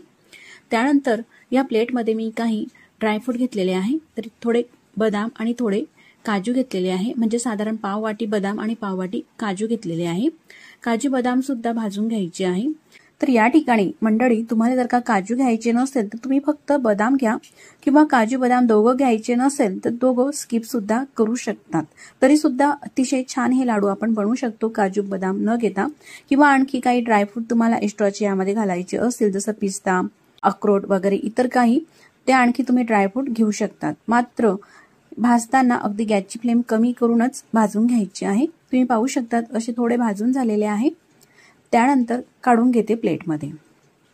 त्यानंतर या प्लेटमध्ये मी काही ड्रायफ्रूट घेतलेले आहे, तर थोडे बदाम आणि थोडे काजू घेतलेले आहे, म्हणजे साधारण पाव वाटी बदाम आणि पाव वाटी काजू घेतलेले आहे। काजू बदाम सुद्धा भाजून घ्यायचे आहे। तर या ठिकाणी मंडळी तुम्हाला जर का काजू घ्यायचे नसेल तर तुम्ही फक्त बदाम घ्या, किंवा काजू बदाम दोघं घ्यायचे नसेल तर दोघं स्किप सुद्धा करू शकतात। तरी सुद्धा अतिशय छान हे लाडू आपण बनवू शकतो काजू बदाम न घेता। किंवा आणखी काही ड्रायफ्रूट तुम्हाला एक्स्ट्राचे यामध्ये घालायचे असतील जसं पिस्ता, अक्रोड वगैरे इतर काही, ते आणखी तुम्ही ड्रायफ्रूट घेऊ शकतात। मात्र भाजताना अगदी गॅसची फ्लेम कमी करूनच भाजून घ्यायची आहे। तुम्ही पाहू शकता असे थोडे भाजून झालेले आहे। त्यानंतर काढून घेते प्लेटमध्ये।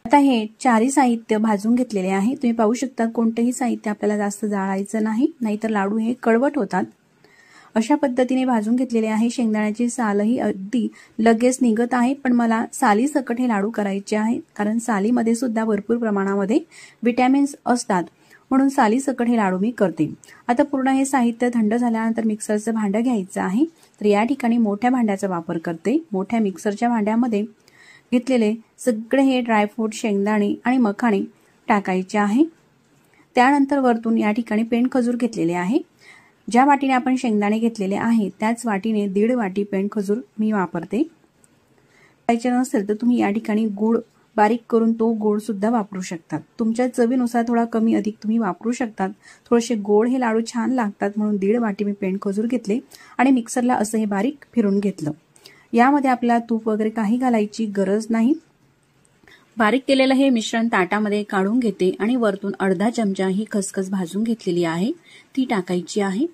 आता हे चारही साहित्य भाजून घेतलेले आहे। तुम्ही पाहू शकता कोणतेही साहित्य आपल्याला जास्त जाळायचं नाही, नाहीतर लाडू हे कडवट होतात। अशा पद्धतीने भाजून घेतलेले आहे। शेंगदाण्याची सालही अगदी लगेच निघत आहे, पण मला साली सकट हे लाडू करायचे आहे, कारण सालीमध्ये सुद्धा भरपूर प्रमाणामध्ये विटॅमिन्स असतात, म्हणून साली सकट हे लाडू मी करते। आता पूर्ण हे साहित्य थंड झाल्यानंतर मिक्सरचं भांडं घ्यायचं आहे। तर या ठिकाणी मोठ्या भांड्याचा वापर करते। मोठ्या मिक्सरच्या भांड्यामध्ये घेतलेले सगळे हे ड्रायफ्रूट, शेंगदाणे आणि मखाणे टाकायचे आहे। त्यानंतर वरतून या ठिकाणी पेंड खजूर घेतलेले आहे। ज्या वाटीने आपण शेंगदाणे घेतलेले आहे त्याच वाटीने 1.5 वाटी पेंड खजूर मी वापरते। पाहिजे नसेल तर तुम्ही या ठिकाणी गूळ बारीक करून तो गोड सुद्धा वापरू शकतात। तुमच्या चवीनुसार थोडा कमी अधिक तुम्ही वापरू शकतात। थोडेसे गोड हे लाडू छान लागतात म्हणून 1.5 वाटी मी पेंड खजूर घेतले आणि मिक्सरला असं हे बारीक फिरून घेतलं। यामध्ये आपल्याला तूप वगैरे काही घालायची गरज नाही। बारीक केलेलं हे मिश्रण ताटामध्ये काढून घेते आणि वरतून अर्धा चमचा ही खसखस भाजून घेतलेली आहे ती टाकायची आहे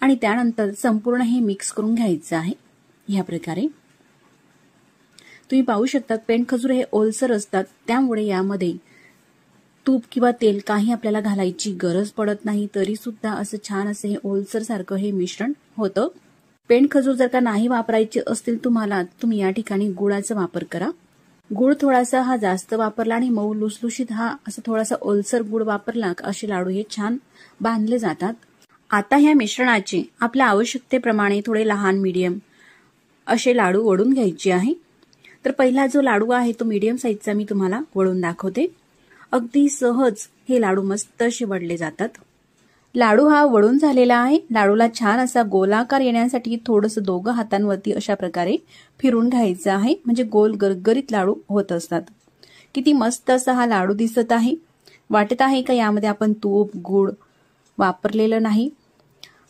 आणि त्यानंतर संपूर्ण हे मिक्स करून घ्यायचं आहे। या प्रकारे तुम्ही पाहू शकता पेंड खजूर हे ओलसर असतात, त्यामुळे यामध्ये तूप किंवा तेल काही आपल्याला घालायची गरज पडत नाही, तरी सुद्धा असं छान असं हे ओलसर सारखं हे मिश्रण होतं। पेंड खजूर जर का नाही वापरायचे असतील तुम्हाला, तुम्ही या ठिकाणी गुळाचा वापर करा। गुळ थोडासा हा जास्त वापरला आणि मऊ लुसलुशीत हा असं थोडासा ओलसर गुळ वापरला असे लाडू हे छान बांधले जातात। आता ह्या मिश्रणाचे आपल्या आवश्यकतेप्रमाणे थोडे लहान मीडियम असे लाडू वळून घ्यायचे आहे। तर पहिला जो लाडू आहे तो मीडियम साईजचा मी तुम्हाला वळून दाखवते। अगदी सहज हे लाडू मस्त असे वळले जातात। लाडू हा वळून झालेला आहे। लाडूला छान असा गोलाकार येण्यासाठी थोडंसं दोघं हातांवरती अशा प्रकारे फिरून घ्यायचं आहे, म्हणजे गोल गरगरीत लाडू होत असतात। किती मस्त असा हा लाडू दिसत आहे। वाटत आहे का यामध्ये आपण तूप, गूळ वापरलेलं नाही।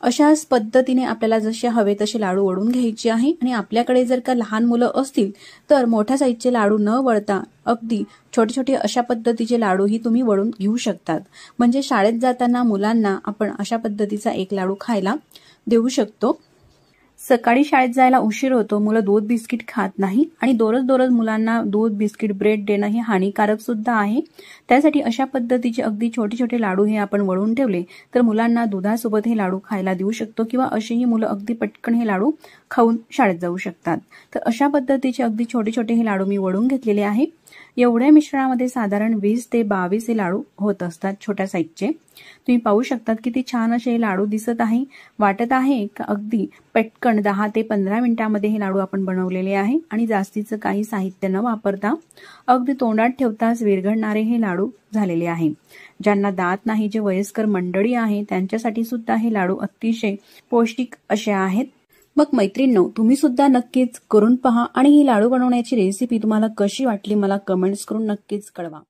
अशाच पद्धतीने आपल्याला जसे हवे तसे लाडू वळून घ्यायचे आहे आणि आपल्याकडे जर का लहान मुलं असतील तर मोठ्या साईजचे लाडू न वळता अगदी छोटे छोटे अशा पद्धतीचे लाडूही तुम्ही वळून घेऊ शकतात. म्हणजे शाळेत जाताना मुलांना आपण अशा पद्धतीचा एक लाडू खायला देऊ शकतो. सकाळी शाळेत जायला उशीर होतो, मुलं दूध बिस्किट खात नाही आणि दररोज मुलांना दूध बिस्किट ब्रेड देणं हे हानिकारक सुद्धा आहे. त्यासाठी अशा पद्धतीचे अगदी छोटे छोटे लाडू हे आपण वळून ठेवले तर मुलांना दुधासोबत हे लाडू खायला देऊ शकतो किंवा अशीही मुलं अगदी पटकन हे लाडू खाऊन शाळेत जाऊ शकतात. तर अशा पद्धतीचे अगदी छोटे छोटे हे लाडू मी वळून घेतलेले आहे. एवढ्या मिश्रणामध्ये साधारण 20 ते 22 हे लाडू होत असतात छोट्या साईजचे. तुम्ही पाहू शकतात किती छान असे हे लाडू दिसत आहे. वाटत आहे का अगदी पटकन 10 ते 15 मिनिटांमध्ये हे लाडू आपण बनवलेले आहे आणि जास्तीचं काही साहित्य न वापरता अगदी तोंडात ठेवताच विरघळणारे हे लाडू झालेले आहे. ज्यांना दात नाही, जे वयस्कर मंडळी आहे त्यांच्यासाठी सुद्धा हे लाडू अतिशय पौष्टिक असे आहेत. मग मैत्रिणींनो, तुम्ही सुद्धा नक्कीच करून पहा आणि ही लाडू बनवण्याची रेसिपी तुम्हाला कशी वाटली मला कमेंट्स करून नक्कीच कळवा.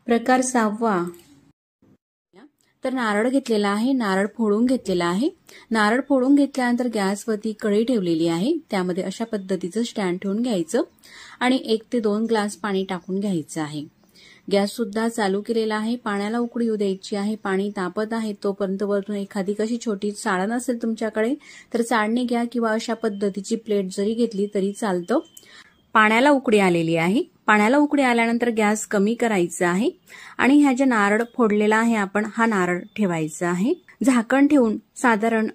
प्रकार 6वा, तर नारळ घेतलेला आहे, नारळ फोडून घेतलेला आहे. नारळ फोडून घेतल्यानंतर गॅसवरती कढई ठेवलेली आहे, त्यामध्ये अशा पद्धतीचं स्टँड ठेवून घ्यायचं आणि 1 ते 2 ग्लास पाणी टाकून घ्यायचं आहे. गॅस सुद्धा चालू केलेला आहे. पाण्याला उकळी येऊ द्यायची आहे. पाणी तापत आहे तोपर्यंत वरून एखादी कशी छोटी चाळण असेल तुमच्याकडे तर चाळणी घ्या किंवा अशा पद्धतीची प्लेट जरी घेतली तरी चालतं. पाण्याला उकळी आलेली आहे. पाण्याला उकळी आल्यानंतर गॅस कमी करायचा आहे आणि ह्या जे नारळ फोडलेला आहे आपण हा नारळ ठेवायचा आहे. झाकण ठेवून साधारण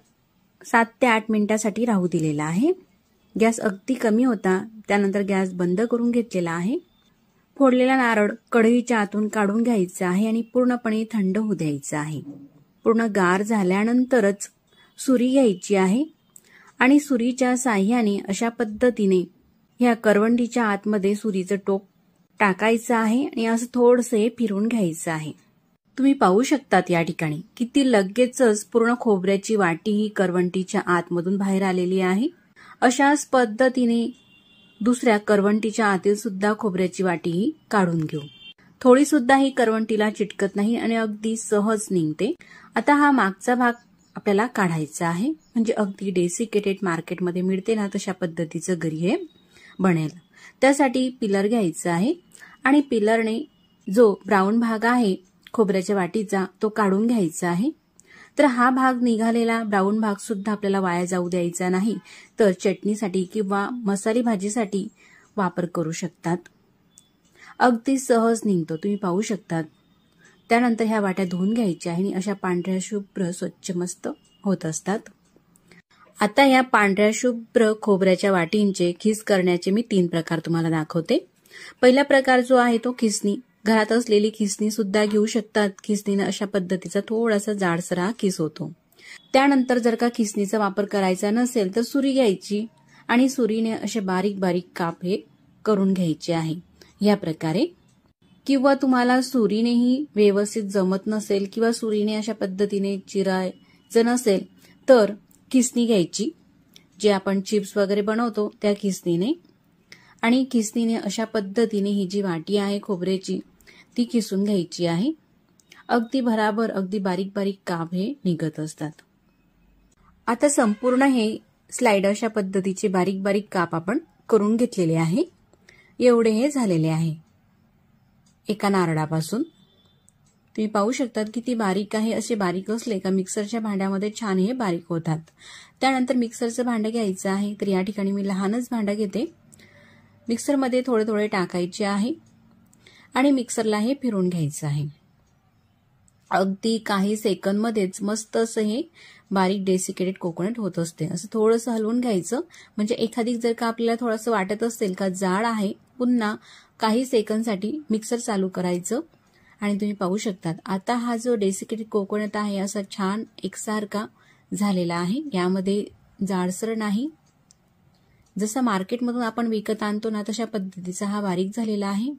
7 ते 8 मिनिटांसाठी राहू दिलेला आहे. गॅस अगदी कमी होता, त्यानंतर गॅस बंद करून घेतलेला आहे. फोडलेला नारळ कढईच्या आतून काढून घ्यायचा आहे आणि पूर्णपणे थंड होऊ द्यायचा आहे. पूर्ण गार झाल्यानंतरच सुरी घ्यायची आहे आणि सुरीच्या साह्याने अशा पद्धतीने ह्या करवंडीच्या आतमध्ये सुरीचं टोक टाकायचं आहे आणि असं थोडंसं फिरवून घ्यायचं आहे. तुम्ही पाहू शकतात या ठिकाणी किती लगेचच पूर्ण खोबऱ्याची वाटी ही करवंटीच्या आतमधून बाहेर आलेली आहे. अशाच पद्धतीने दुसऱ्या करवंटीच्या आतील सुद्धा खोबऱ्याची वाटीही काढून घेऊ. थोडी सुद्धा ही करवंटीला चिटकत नाही आणि अगदी सहज निघते. आता हा मागचा भाग आपल्याला काढायचा आहे, म्हणजे अगदी डेसिकेटेड मार्केटमध्ये मिळते ना तशा पद्धतीचं घरी हे बनेल. त्यासाठी पिलर घ्यायचा आहे आणि पिलरने जो ब्राऊन भाग आहे खोबऱ्याच्या वाटीचा तो काढून घ्यायचा आहे. तर हा भाग निघालेला ब्राऊन भाग सुद्धा आपल्याला वाया जाऊ द्यायचा नाही, तर चटणीसाठी किंवा मसाली भाजीसाठी वापर करू शकतात. अगदी सहज निघतो, तुम्ही पाहू शकतात. त्यानंतर ह्या वाट्या धुवून घ्यायच्या आणि अशा पांढऱ्या शुभ्र स्वच्छ मस्त होत असतात. आता या पांढऱ्या शुभ्र खोबऱ्याच्या वाटींचे खीस करण्याचे मी 3 प्रकार तुम्हाला दाखवते. पहिला प्रकार जो आहे तो खिसणी. घरात असलेली खिसणी सुद्धा घेऊ शकतात. खिसणीने अशा पद्धतीचा थोडासा जाडसर खीस होतो. त्यानंतर जर का खिसणीचा वापर करायचा नसेल तर सुरी घ्यायची आणि सुरीने असे बारीक बारीक काप हे करून घ्यायचे आहे या प्रकारे. किंवा तुम्हाला सुरीनेही व्यवस्थित जमत नसेल किंवा सुरीने अशा पद्धतीने चिरायचं नसेल तर खिसणी घ्यायची, जे आपण चिप्स वगैरे बनवतो त्या खिसणीने, आणि खिसणीने अशा पद्धतीने ही जी वाटी आहे खोबऱ्याची ती खिसून घ्यायची आहे. अगदी भराभर अगदी बारीक बारीक काप हे निघत असतात. आता संपूर्ण हे स्लाइड अशा पद्धतीचे बारीक बारीक काप आपण करून घेतलेले आहे. एवढे हे झालेले आहे एका नारळापासून. तुम्ही पाहू शकतात किती बारीक आहे. असे बारीक असले का मिक्सरच्या भांड्यामध्ये छान हे बारीक होतात. त्यानंतर मिक्सरचं भांडं घ्यायचं आहे. तर या ठिकाणी मी लहानच भांडं घेते. मिक्सरमध्ये थोडे थोडे टाकायचे आहे आणि मिक्सरला हे फिरवून घ्यायचं आहे. अगदी काही सेकंदमध्येच मस्त असं हे बारीक डेसिकेटेड कोकोनट होत असते. असं थोडंसं हलवून घ्यायचं, म्हणजे एखादी जर का आपल्याला थोडंसं वाटत असेल का जाड आहे, पुन्हा काही सेकंदसाठी मिक्सर चालू करायचं आणि तुम्ही पाहू शकतात आता हा जो डेसिकेटेड कोकोनट आहे असा छान एकसारखा झालेला आहे. यामध्ये जाडसर नाही, जसं मार्केटमधून आपण विकत आणतो ना तशा पद्धतीचा हा बारीक झालेला आहे.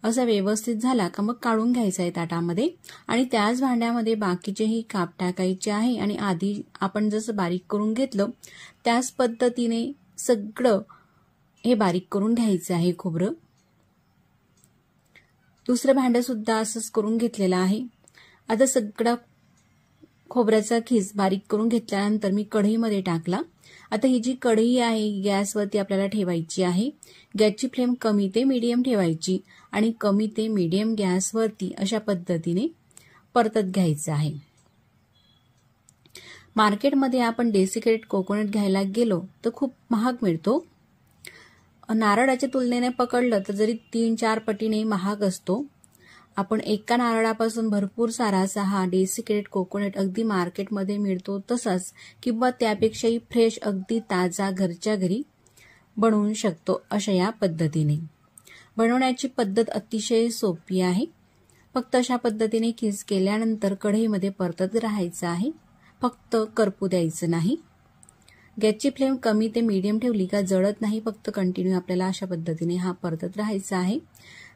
असा व्यवस्थित झाला का मग काढून घ्यायचा आहे ताटामध्ये आणि त्याच भांड्यामध्ये बाकीचेही काप टाकायचे आहे आणि आधी आपण जसं बारीक करून घेतलं त्याच पद्धतीने सगळं हे बारीक करून घ्यायचं आहे खोबरं. दुसरं भांडं सुद्धा असंच करून घेतलेलं आहे. आता सगळा खोबऱ्याचा खीस बारीक करून घेतल्यानंतर मी कढईमध्ये टाकला। आता ही जी कढई आहे गॅसवरती आपल्याला ठेवायची आहे। गॅसची फ्लेम कमी ते मीडियम ठेवायची आणि कमी ते मीडियम गॅसवरती अशा पद्धतीने परतत घ्यायचं आहे। मार्केटमध्ये आपण डेसिकेटेड कोकोनट घ्यायला गेलो तर खूप महाग मिळतो। नारळाच्या तुलनेने पकडलं तर जरी 3-4 पटीने महाग असतो। आपण एका नारळापासून भरपूर सारा असा हा डेसिकेटेड कोकोनट अगदी मार्केटमध्ये मिळतो तसाच किंवा त्यापेक्षाही फ्रेश अगदी ताजा घरच्या घरी बनवू शकतो अशा या पद्धतीने। बनवण्याची पद्धत अतिशय सोपी आहे। फक्त अशा पद्धतीने खीस केल्यानंतर कढईमध्ये परतत राहायचं आहे, फक्त करपू द्यायचं नाही। गॅसची फ्लेम कमी ते मीडियम ठेवली का जळत नाही, फक्त कंटिन्यू आपल्याला अशा पद्धतीने हा परतत राहायचा आहे।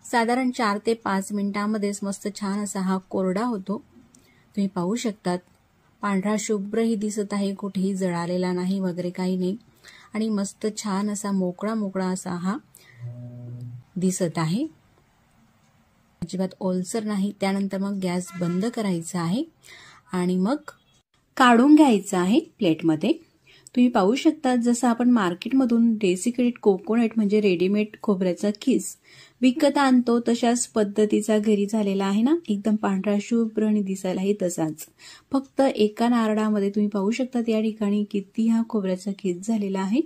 साधारण 4 ते 5 मिनिटांमध्येच मस्त छान असा हा कोरडा होतो। तुम्ही पाहू शकतात पांढरा शुभ्रही दिसत आहे, कुठेही जळालेला नाही वगैरे काही नाही आणि मस्त छान असा मोकळा मोकळा असा हा दिसत आहे, अजिबात ओलसर नाही। त्यानंतर मग गॅस बंद करायचा आहे आणि मग काढून घ्यायचं आहे प्लेटमध्ये। तुम्ही पाहू शकता जसं आपण मार्केटमधून डेसिकेटेड कोकोनट म्हणजे रेडीमेड खोबऱ्याचा खीस विकत आणतो तशाच पद्धतीचा घरी झालेला आहे ना, एकदम पांढरा शुभ्र आणि दिसायलाही तसाच। फक्त एका नारळामध्ये तुम्ही पाहू शकता या ठिकाणी किती हा खोबऱ्याचा खीस झालेला आहे।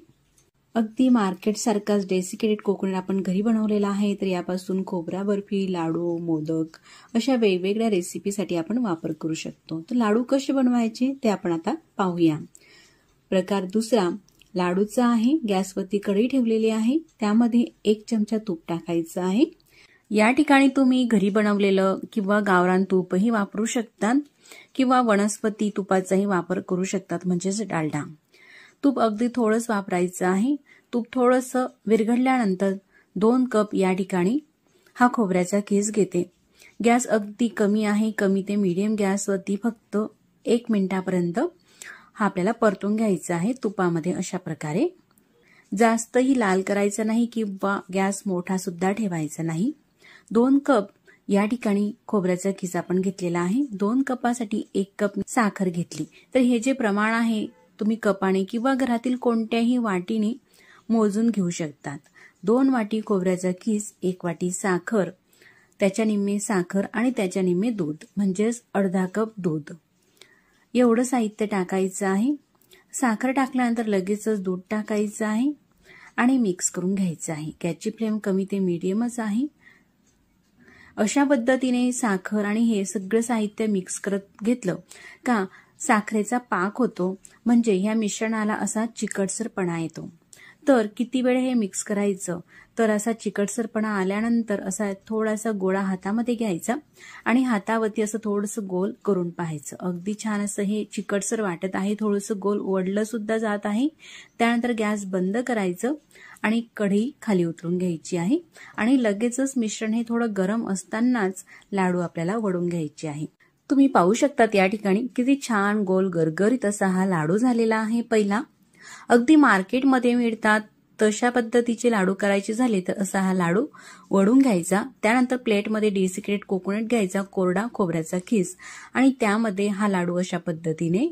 अगदी मार्केट सारखाच डेसिकेटेड कोकोनट आपण घरी बनवलेला आहे, तर यापासून खोबरा बर्फी, लाडू, मोदक अशा वेगवेगळ्या रेसिपीसाठी आपण वापर करू शकतो। तर लाडू कसे बनवायचे ते आपण आता पाहूया। प्रकार दुसरा लाडूचा आहे। गॅसवरती कढई ठेवलेली आहे, त्यामध्ये 1 चमचा तूप टाकायचं आहे। या ठिकाणी तुम्ही घरी बनवलेलं किंवा गावरान तूपही वापरू शकतात किंवा वनस्पती तुपाचाही वापर करू शकतात, म्हणजेच डालडा। तूप अगदी थोडंच वापरायचं आहे। तूप थोडंसं विरघळल्यानंतर 2 कप या ठिकाणी हा खोबऱ्याचा खीस घेते। गॅस अगदी कमी आहे, कमी ते मीडियम गॅसवरती फक्त 1 मिनिटापर्यंत हा आपल्याला परतून घ्यायचा आहे तुपामध्ये अशा प्रकारे। जास्तही लाल करायचं नाही किंवा गॅस मोठा सुद्धा ठेवायचा नाही। 2 कप या ठिकाणी खोबऱ्याचा खीस आपण घेतलेला आहे। 2 कपासाठी 1 कप साखर घेतली। तर हे जे प्रमाण आहे तुम्ही कपाने किंवा घरातील कोणत्याही वाटीने मोजून घेऊ शकतात। 2 वाटी खोबऱ्याचा खीस, 1 वाटी साखर, त्याच्या निम्मे साखर आणि त्याच्या निम्मे दूध म्हणजेच अर्धा कप दूध, एवढं साहित्य टाकायचं आहे। साखर टाकल्यानंतर लगेचच दूध टाकायचं आहे आणि मिक्स करून घ्यायचं आहे। गॅसची फ्लेम कमी ते मीडियमच आहे। अशा पद्धतीने साखर आणि हे सगळं साहित्य मिक्स करत घेतलं का साखरेचा पाक होतो, म्हणजे ह्या मिश्रणाला असा चिकटसरपणा येतो। तर किती वेळ हे मिक्स करायचं, तर असा चिकटसरपणा आल्यानंतर असा थोडासा गोळा हातामध्ये घ्यायचा आणि हातावरती असं थोडंसं गोल करून पाहायचं। अगदी छान असं हे चिकटसर वाटत आहे, थोडंसं गोल वडलं सुद्धा जात आहे। त्यानंतर गॅस बंद करायचं आणि कढई खाली उतरून घ्यायची आहे आणि लगेचच मिश्रण हे थोडं गरम असतानाच लाडू आपल्याला वळून घ्यायचे आहे। तुम्ही पाहू शकतात या ठिकाणी किती छान गोल गरगरीत असा हा लाडू झालेला आहे। पहिला अगदी मार्केटमध्ये मिळतात तशा पद्धतीचे लाडू करायचे झाले तर असा हा लाडू वळून घ्यायचा। त्यानंतर प्लेटमध्ये डेसिकेटेड कोकोनट घ्यायचा, कोरडा खोबऱ्याचा खीस आणि त्यामध्ये हा लाडू अशा पद्धतीने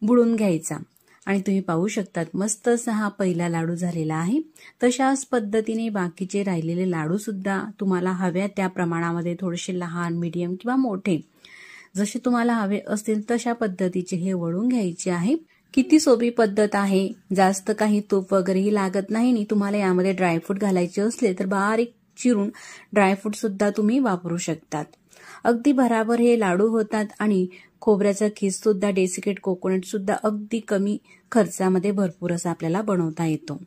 बुडवून घ्यायचा आणि तुम्ही पाहू शकतात मस्त असा हा पहिला लाडू झालेला आहे। तशाच पद्धतीने बाकीचे राहिलेले लाडू सुद्धा तुम्हाला हव्या त्या प्रमाणामध्ये थोडेसे लहान, मीडियम किंवा मोठे जसे तुम्हाला हवे असतील तशा पद्धतीचे हे वळून घ्यायचे आहे। किती सोपी पद्धत आहे, जास्त काही तूप वगैरेही लागत नाही आणि तुम्हाला यामध्ये ड्रायफ्रूट घालायचे असले तर बारीक चिरून ड्रायफ्रूट सुद्धा तुम्ही वापरू शकतात। अगदी भराभर हे लाडू होतात आणि खोबऱ्याचा खीस सुद्धा, डेसिकेटेड कोकोनट सुद्धा अगदी कमी खर्चामध्ये भरपूर असा आपल्याला बनवता येतो।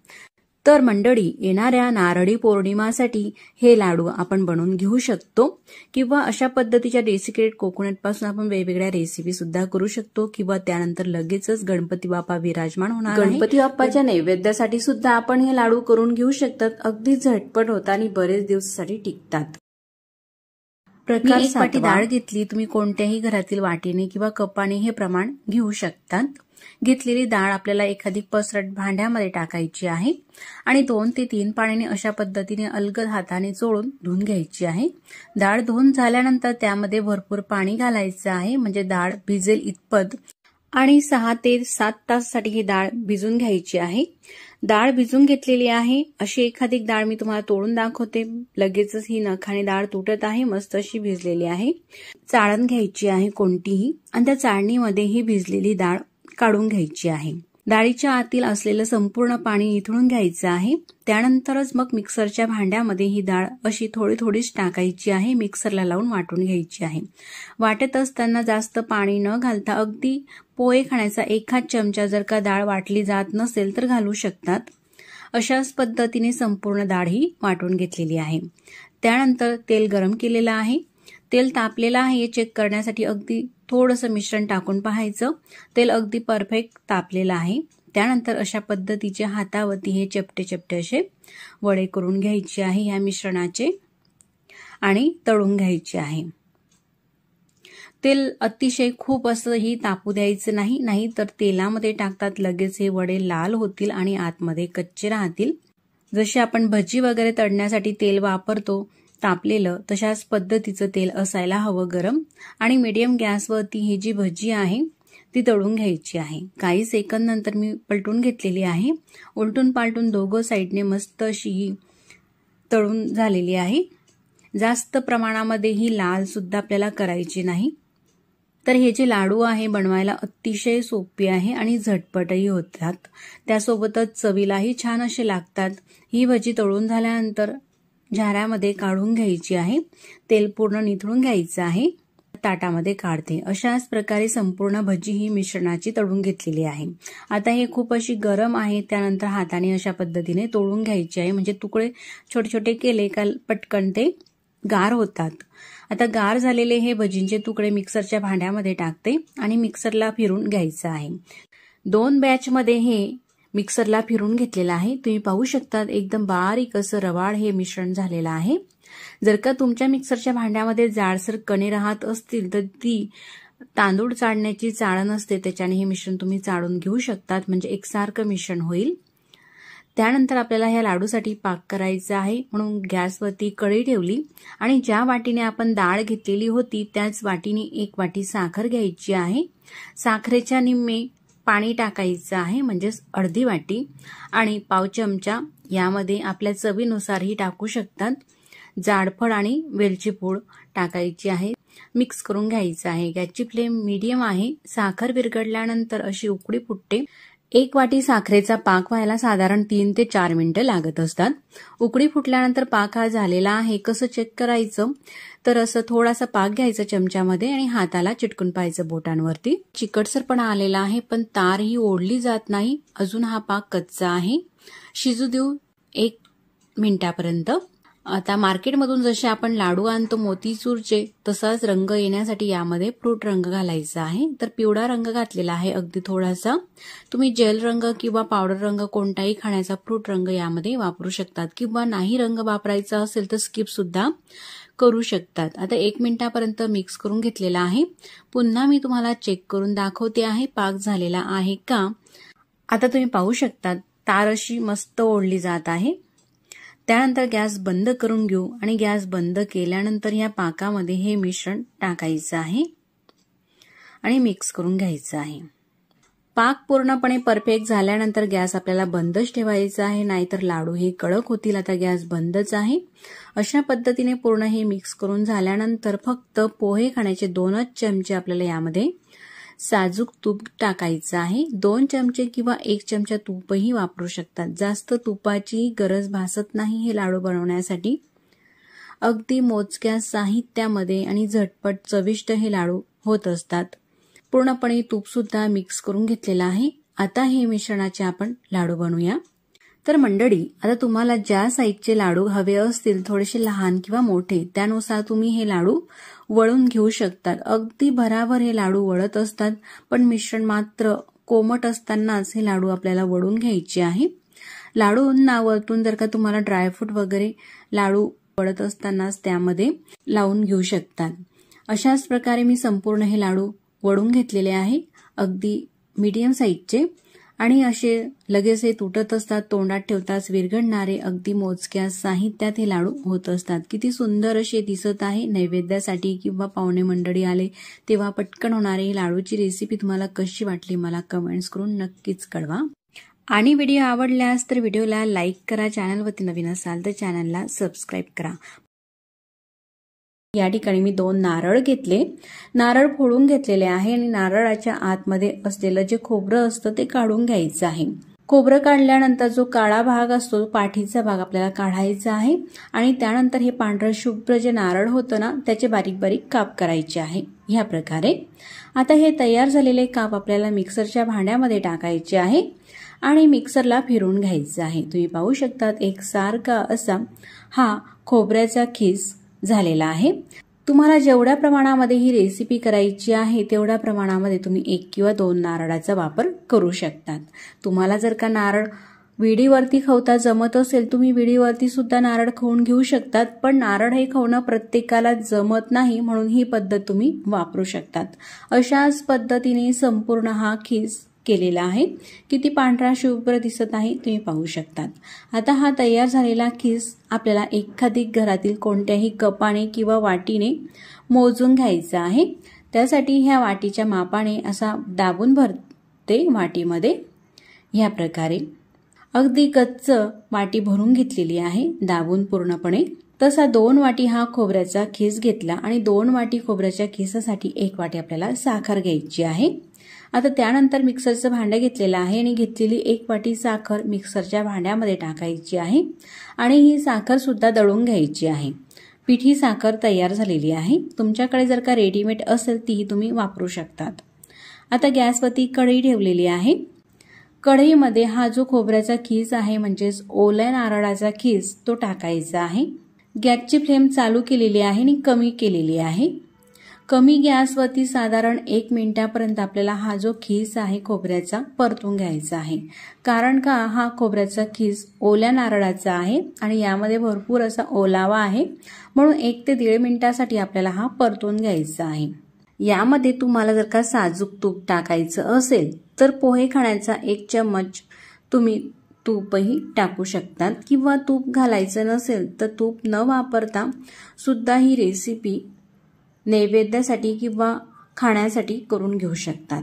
तर मंडळी, येणाऱ्या नारळी पौर्णिमासाठी हे लाडू आपण बनवून घेऊ शकतो किंवा अशा पद्धतीच्या डेसिकेटेड कोकोनट पासून आपण वेगवेगळ्या रेसिपी सुद्धा करू शकतो किंवा त्यानंतर लगेचच गणपती बाप्पा विराजमान होणार आहे। गणपती बाप्पाच्या नैवेद्यासाठी सुद्धा आपण हे लाडू करून घेऊ शकतात। अगदी झटपट होतात आणि बरेच दिवसासाठी टिकतात। प्रकार 1 वाटी डाळ घेतली, तुम्ही कोणत्याही घरातील वाटीने किंवा कपाने हे प्रमाण घेऊ शकतात। घेतलेली डाळ आपल्याला एखादी पसरट भांड्यामध्ये टाकायची आहे आणि 2 ते 3 पाण्याने अशा पद्धतीने अलगद हाताने चोळून धुवून घ्यायची आहे। डाळ धुवून झाल्यानंतर त्यामध्ये भरपूर पाणी घालायचं आहे, म्हणजे डाळ भिजेल इतपत, आणि 6 ते 7 तासासाठी ही डाळ भिजून घ्यायची आहे। डाळ भिजून घेतलेली आहे। अशी एखादी डाळ मी तुम्हाला तोडून दाखवते। लगेचच ही नखाने डाळ तुटत आहे, मस्त अशी भिजलेली आहे। चाळण घ्यायची आहे कोणतीही, आणि त्या चाळणीमध्ये ही भिजलेली डाळ काढून घ्यायची आहे। डाळीच्या आतील असलेलं संपूर्ण पाणी निथळून घ्यायचं आहे। त्यानंतरच मग मिक्सरच्या भांड्यामध्ये ही डाळ अशी थोडी थोडीच टाकायची आहे, मिक्सरला लावून वाटून घ्यायची आहे। वाटत असताना जास्त पाणी न घालता अगदी पोहे खाण्याचा एखाद चमचा जर का डाळ वाटली जात नसेल तर घालू शकतात। अशाच पद्धतीने संपूर्ण डाळ ही वाटून घेतलेली आहे। त्यानंतर तेल गरम केलेलं आहे। तेल तापलेलं आहे हे चेक करण्यासाठी अगदी थोडंसं मिश्रण टाकून पाहायचं। तेल अगदी परफेक्ट तापलेलं आहे। त्यानंतर अशा पद्धतीचे हातावरती हे चपटे चपटे असे वडे करून घ्यायचे आहे ह्या मिश्रणाचे आणि तळून घ्यायचे आहे। तेल अतिशय खूप असंही तापू द्यायचं नाही, नाहीतर तेलामध्ये टाकतात लगेच हे वडे लाल होतील आणि आतमध्ये कच्चे राहतील। जसे आपण भजी वगैरे तळण्यासाठी तेल वापरतो तापलेलं, तशाच पद्धतीचं तेल असायला हवं गरम, आणि मीडियम गॅसवरती ही जी भजी आहे ती तळून घ्यायची आहे। काही सेकंद नंतर मी पलटून घेतलेली आहे। उलटून पालटून दोघं साईडने मस्त अशी ही तळून झालेली आहे। जास्त प्रमाणामध्ये ही लाल सुद्धा आपल्याला करायची नाही। तर हे जे लाडू आहे बनवायला अतिशय सोपे आहे आणि झटपटही होतात, त्यासोबतच चवीलाही छान असे लागतात। ही भजी तळून झाल्यानंतर झाऱ्यामध्ये काढून घ्यायची आहे। तेल पूर्ण निथळून घ्यायचं आहे। ताटामध्ये काढते। अशाच प्रकारे संपूर्ण भजी ही मिश्रणाची तळून घेतलेली आहे। आता हे खूप अशी गरम आहे, त्यानंतर हाताने अशा पद्धतीने तोडून घ्यायची आहे, म्हणजे तुकडे छोटे छोटे केले का पटकन ते गार होतात। आता गार झालेले हे भजींचे तुकडे मिक्सरच्या भांड्यामध्ये टाकते आणि मिक्सरला फिरून घ्यायचं आहे। 2 बॅचमध्ये हे मिक्सरला फिरून घेतलेलं आहे। तुम्ही पाहू शकता एकदम बारीक असं रवाळ हे मिश्रण झालेलं आहे। जर का तुमच्या मिक्सरच्या भांड्यामध्ये जाडसर कणे राहत असतील तर ती तांदूळ चाळण्याची चाळण असते, त्याच्याने हे मिश्रण तुम्ही चाळून घेऊ शकतात, म्हणजे एकसारखं मिश्रण होईल। त्यानंतर आपल्याला ह्या लाडूसाठी पाक करायचा आहे, म्हणून गॅसवरती कढई ठेवली आणि ज्या वाटीने आपण डाळ घेतलेली होती त्याच वाटीने 1 वाटी साखर घ्यायची आहे। साखरेच्या निम्मे पाणी टाकायचं आहे, म्हणजेच अर्धी वाटी, आणि पाव चमचा यामध्ये आपल्या चवीनुसारही टाकू शकतात जाडफळ आणि वेलची पूड टाकायची आहे। मिक्स करून घ्यायचं आहे। गॅसची फ्लेम मीडियम आहे। साखर विरघळल्यानंतर अशी उकळी फुटते। 1 वाटी साखरेचा पाक व्हायला साधारण 3 ते 4 मिनिटं लागत असतात। उकळी फुटल्यानंतर पाक हा झालेला आहे कसं चेक करायचं, तर असं थोडासा पाक घ्यायचा चमच्यामध्ये आणि हाताला चिटकून पाहायचं बोटांवरती। चिकटसरपणा आलेला आहे, पण तार ही ओढली जात नाही। अजून हा पाक कच्चा आहे। शिजू देऊ 1 मिनिटापर्यंत। आता मार्केटमधून जसे आपण लाडू आणतो मोतीचूरचे, तसाच रंग येण्यासाठी यामध्ये फ्रूट रंग घालायचा आहे। तर पिवळा रंग घातलेला आहे अगदी थोडासा। तुम्ही जेल रंग किंवा पावडर रंग कोणताही खाण्याचा फ्रूट रंग यामध्ये वापरू शकतात, किंवा नाही रंग वापरायचा असेल तर स्किप सुद्धा करू शकतात। आता 1 मिनिटापर्यंत मिक्स करून घेतलेला आहे। पुन्हा मी तुम्हाला चेक करून दाखवते आहे पाक झालेला आहे का। आता तुम्ही पाहू शकता तार अशी मस्त ओढली जात आहे। त्यानंतर गॅस बंद करून घेऊ आणि गॅस बंद केल्यानंतर या पाकामध्ये हे मिश्रण टाकायचं आहे आणि मिक्स करून घ्यायचं आहे। पाक पूर्णपणे परफेक्ट झाल्यानंतर गॅस आपल्याला बंदच ठेवायचा आहे, नाहीतर लाडू हे कडक होतील। आता गॅस बंदच आहे। अशा पद्धतीने पूर्ण हे मिक्स करून झाल्यानंतर फक्त पोहे खाण्याचे 2च चमचे आपल्याला यामध्ये साजूक तूप टाकायचं आहे। 2 चमचे किंवा 1 चमचा तूपही वापरू शकतात। जास्त तुपाची गरज भासत नाही हे लाडू बनवण्यासाठी। अगदी मोजक्या साहित्यामध्ये आणि झटपट चविष्ट हे लाडू होत असतात। पूर्णपणे तूप सुद्धा मिक्स करून घेतलेला आहे। आता हे मिश्रणाचे आपण लाडू बनवूया। तर मंडळी, आता तुम्हाला ज्या साईजचे लाडू हवे असतील, थोडेसे लहान किंवा मोठे, त्यानुसार तुम्ही हे लाडू वळून घेऊ शकतात। अगदी भराभर हे लाडू वळत असतात, पण मिश्रण मात्र कोमट असतानाच हे लाडू आपल्याला वळून घ्यायचे आहे। लाडूंना वरतून जर का तुम्हाला ड्रायफ्रूट वगैरे लाडू वळत असतानाच त्यामध्ये लावून घेऊ शकतात। अशाच प्रकारे मी संपूर्ण हे लाडू वळून घेतलेले आहे। अगदी मीडियम साईजचे आणि असे लगेच हे तुटत असतात, तोंडात ठेवताच विरघळणारे, अगदी मोजक्या साहित्यात हे लाडू होत असतात. किती सुंदर असे दिसत आहे. नैवेद्यासाठी किंवा पाहुणे मंडळी आले तेव्हा पटकन होणारी लाडूची रेसिपी तुम्हाला कशी वाटली मला कमेंट्स करून नक्कीच कळवा. आणि व्हिडिओ आवडल्यास तर व्हिडिओला लाईक करा. चॅनलवरती नवीन असाल तर चॅनलला सबस्क्राईब करा. या ठिकाणी मी 2 नारळ घेतले. नारळ फोडून घेतलेले आहे आणि नारळाच्या आतमध्ये असलेलं जे खोबरं असतं ते काढून घ्यायचं आहे. खोबरं काढल्यानंतर जो काळा भाग असतो, पाठीचा भाग आपल्याला काढायचा आहे आणि त्यानंतर हे पांढरं शुभ्र जे नारळ होतं ना त्याचे बारीक बारीक काप करायचे आहे. ह्या प्रकारे आता हे तयार झालेले काप आपल्याला मिक्सरच्या भांड्यामध्ये टाकायचे आहे आणि मिक्सरला फिरवून घ्यायचं आहे. तुम्ही पाहू शकतात एकसारखा असा हा खोबऱ्याचा खीस झालेला आहे. तुम्हाला जेवढ्या प्रमाणामध्ये ही रेसिपी करायची आहे तेवढ्या प्रमाणामध्ये तुम्ही 1 किंवा 2 नारळाचा वापर करू शकतात. तुम्हाला जर का नारळ विडीवरती खवता जमत असेल तुम्ही विडीवरती सुद्धा नारळ खवून घेऊ शकतात, पण नारळ हे खवणं प्रत्येकाला जमत नाही म्हणून ही पद्धत तुम्ही वापरू शकतात. अशाच पद्धतीने संपूर्ण हा खीस केलेला आहे. किती पांढरा शुभ्र दिसत आहे तुम्ही पाहू शकतात. आता हा तयार झालेला खीस आपल्याला एखादी घरातील कोणत्याही कपाने किंवा वाटीने मोजून घ्यायचा आहे. त्यासाठी ह्या वाटीच्या मापाने असा दाबून भरते वाटीमध्ये. ह्या प्रकारे अगदी गच्च वाटी भरून घेतलेली आहे दाबून पूर्णपणे. तसा 2 वाटी हा खोबऱ्याचा खीस घेतला आणि 2 वाटी खोबऱ्याच्या खिसासाठी 1 वाटी आपल्याला साखर घ्यायची आहे. आता त्यानंतर मिक्सरचं भांडं घेतलेलं आहे आणि घेतलेली 1 वाटी साखर मिक्सरच्या भांड्यामध्ये टाकायची आहे आणि ही साखर सुद्धा दळून घ्यायची आहे. पिठी साखर तयार झालेली आहे. तुमच्याकडे जर का रेडीमेड असेल तीही तुम्ही वापरू शकतात. आता गॅसवरती कढई ठेवलेली आहे. कढईमध्ये हा जो खोबऱ्याचा खीस आहे म्हणजेच ओल्या नारळाचा खीस तो टाकायचा आहे. गॅसची फ्लेम चालू केलेली आहे आणि कमी केलेली आहे. कमी गॅसवरती साधारण 1 मिनिटापर्यंत आपल्याला हा जो खीस आहे खोबऱ्याचा परतून घ्यायचा आहे. कारण का हा खोबऱ्याचा खीस ओल्या नारळाचा आहे आणि यामध्ये भरपूर असा ओलावा आहे म्हणून 1 ते 1.5 मिनिटासाठी आपल्याला हा परतून घ्यायचा आहे. यामध्ये तुम्हाला जर का साजूक तूप टाकायचं असेल तर पोहे खाण्याचा 1 चम्मच तुम्ही तूपही टाकू शकतात किंवा तूप घालायचं नसेल तर तूप न वापरता सुद्धा ही रेसिपी नैवेद्यासाठी किंवा खाण्यासाठी करून घेऊ शकतात.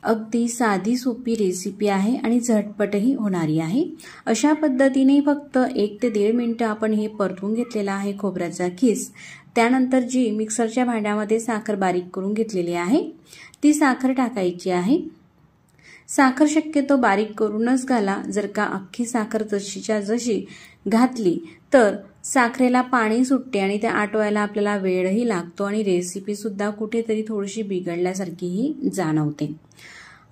अगदी साधी सोपी रेसिपी आहे आणि झटपटही होणारी आहे. अशा पद्धतीने फक्त 1 ते 1.5 मिनिटं आपण हे परतून घेतलेला आहे खोबऱ्याचा खीस. त्यानंतर जी मिक्सरच्या भांड्यामध्ये साखर बारीक करून घेतलेली आहे ती साखर टाकायची आहे. साखर शक्यतो बारीक करूनच घाला. जर का अख्खी साखर जशीच्या जशी घातली तर साखरेला पाणी सुटते आणि ते आटवायला आपल्याला वेळही लागतो आणि रेसिपी सुद्धा कुठेतरी थोडीशी बिघडल्यासारखीही जाणवते.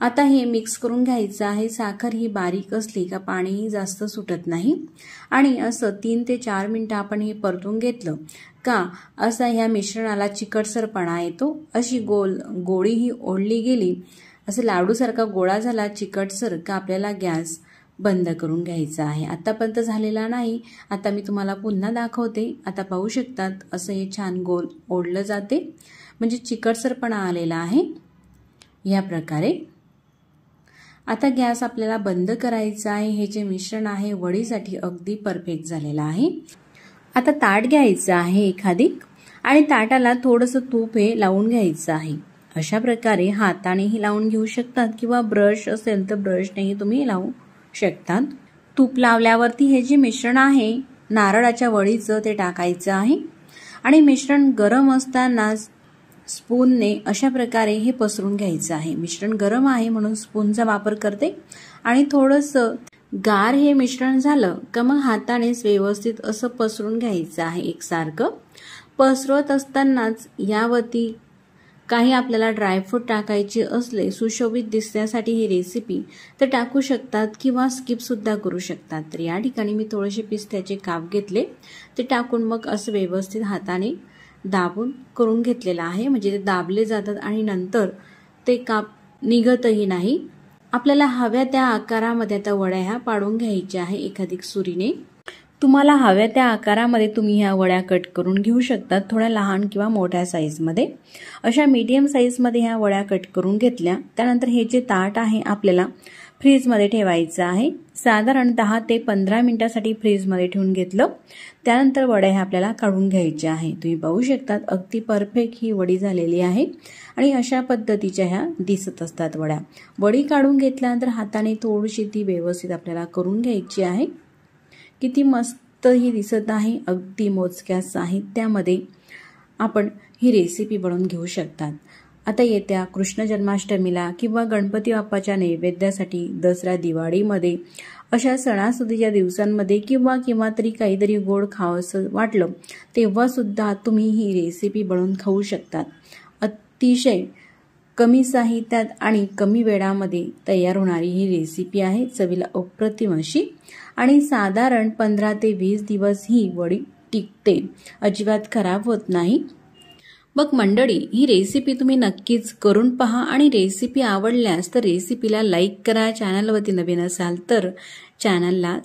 आता हे मिक्स करून घ्यायचं आहे. साखर ही बारीक असली का पाणीही जास्त सुटत नाही आणि असं 3 ते 4 मिनिटं आपण हे परतून घेतलं का असा ह्या मिश्रणाला चिकटसरपणा येतो. अशी गोळी ही ओढली गेली, असं लाडूसारखा गोळा झाला चिकटसर का आपल्याला गॅस बंद करून घ्यायचा आहे. आतापर्यंत झालेला नाही. आता मी तुम्हाला पुन्हा दाखवते. आता पाहू शकतात असं हे छान गोल ओढलं जाते म्हणजे चिकटसरपणा आलेला आहे. या प्रकारे आता गॅस आपल्याला बंद करायचा आहे. हे जे मिश्रण आहे वडीसाठी अगदी परफेक्ट झालेलं आहे. आता ताट घ्यायचं आहे एखादी आणि ताटाला थोडंसं तूप हे लावून घ्यायचं आहे. अशा प्रकारे हातानेही लावून घेऊ शकतात किंवा ब्रश असेल तर ब्रशनेही तुम्ही लावू शकतात. तूप लावल्यावरती हे जे मिश्रण आहे नारळाच्या वडीचं ते टाकायचं आहे आणि मिश्रण गरम असताना स्पूनने अशा प्रकारे हे पसरून घ्यायचं आहे. मिश्रण गरम आहे म्हणून स्पूनचा वापर करते आणि थोडंसं गार हे मिश्रण झालं का मग हातानेच व्यवस्थित असं पसरून घ्यायचं आहे. एकसारखं पसरवत असतानाच यावरती काही आपल्याला ड्रायफ्रूट टाकायचे असले सुशोभित दिसण्यासाठी ही रेसिपी तर टाकू शकतात किंवा स्किप सुद्धा करू शकतात. तर या ठिकाणी मी थोडेसे पिस्त्याचे काप घेतले, ते टाकून मग असं व्यवस्थित हाताने दाबून करून घेतलेलं आहे. म्हणजे ते दाबले जातात आणि नंतर ते काप निघतही नाही. आपल्याला हव्या त्या आकारामध्ये आता वड्या ह्या पाडून घ्यायच्या आहे एखादी सुरीने. तुम्हाला हव्या त्या आकारामध्ये तुम्ही ह्या वड्या कट करून घेऊ शकता, थोड्या लहान किंवा मोठ्या साईजमध्ये. अशा मीडियम साईजमध्ये ह्या वड्या कट करून घेतल्या. त्यानंतर हे जे ताट आहे आपल्याला फ्रीजमध्ये ठेवायचं आहे. साधारण 10 ते 15 मिनिटांसाठी फ्रीजमध्ये ठेवून घेतलं. त्यानंतर वड्या ह्या आपल्याला काढून घ्यायच्या आहे. तुम्ही पाहू शकता अगदी परफेक्ट ही वडी झालेली आहे आणि अशा पद्धतीच्या ह्या दिसत असतात वड्या. वडी काढून घेतल्यानंतर हाताने थोडीशी ती व्यवस्थित आपल्याला करून घ्यायची आहे. किती मस्त ही दिसत आहे. अगदी मोजक्या साहित्यामध्ये आपण ही रेसिपी बनवून घेऊ शकतात. आता येत्या कृष्ण जन्माष्टमीला किंवा गणपती बाप्पाच्या नैवेद्यासाठी, दसरा दिवाळीमध्ये अशा सणासुदीच्या दिवसांमध्ये किंवा तरी काहीतरी गोड खावंसं वाटलं तेव्हा सुद्धा तुम्ही ही रेसिपी बनवून खाऊ शकतात. अतिशय कमी साहित्यात आणि कमी वेळामध्ये तयार होणारी ही रेसिपी आहे. चवीला अप्रतिम अशी आणि साधारण 15 ते 20 दिवस ही वडी टिकते, अजिबात खराब होत नाही. मग मंडळी, ही रेसिपी तुम्ही नक्कीच करून पहा आणि रेसिपी आवडल्यास तर रेसिपीला लाईक करा. चॅनलवरती नवीन असाल तर चॅनलला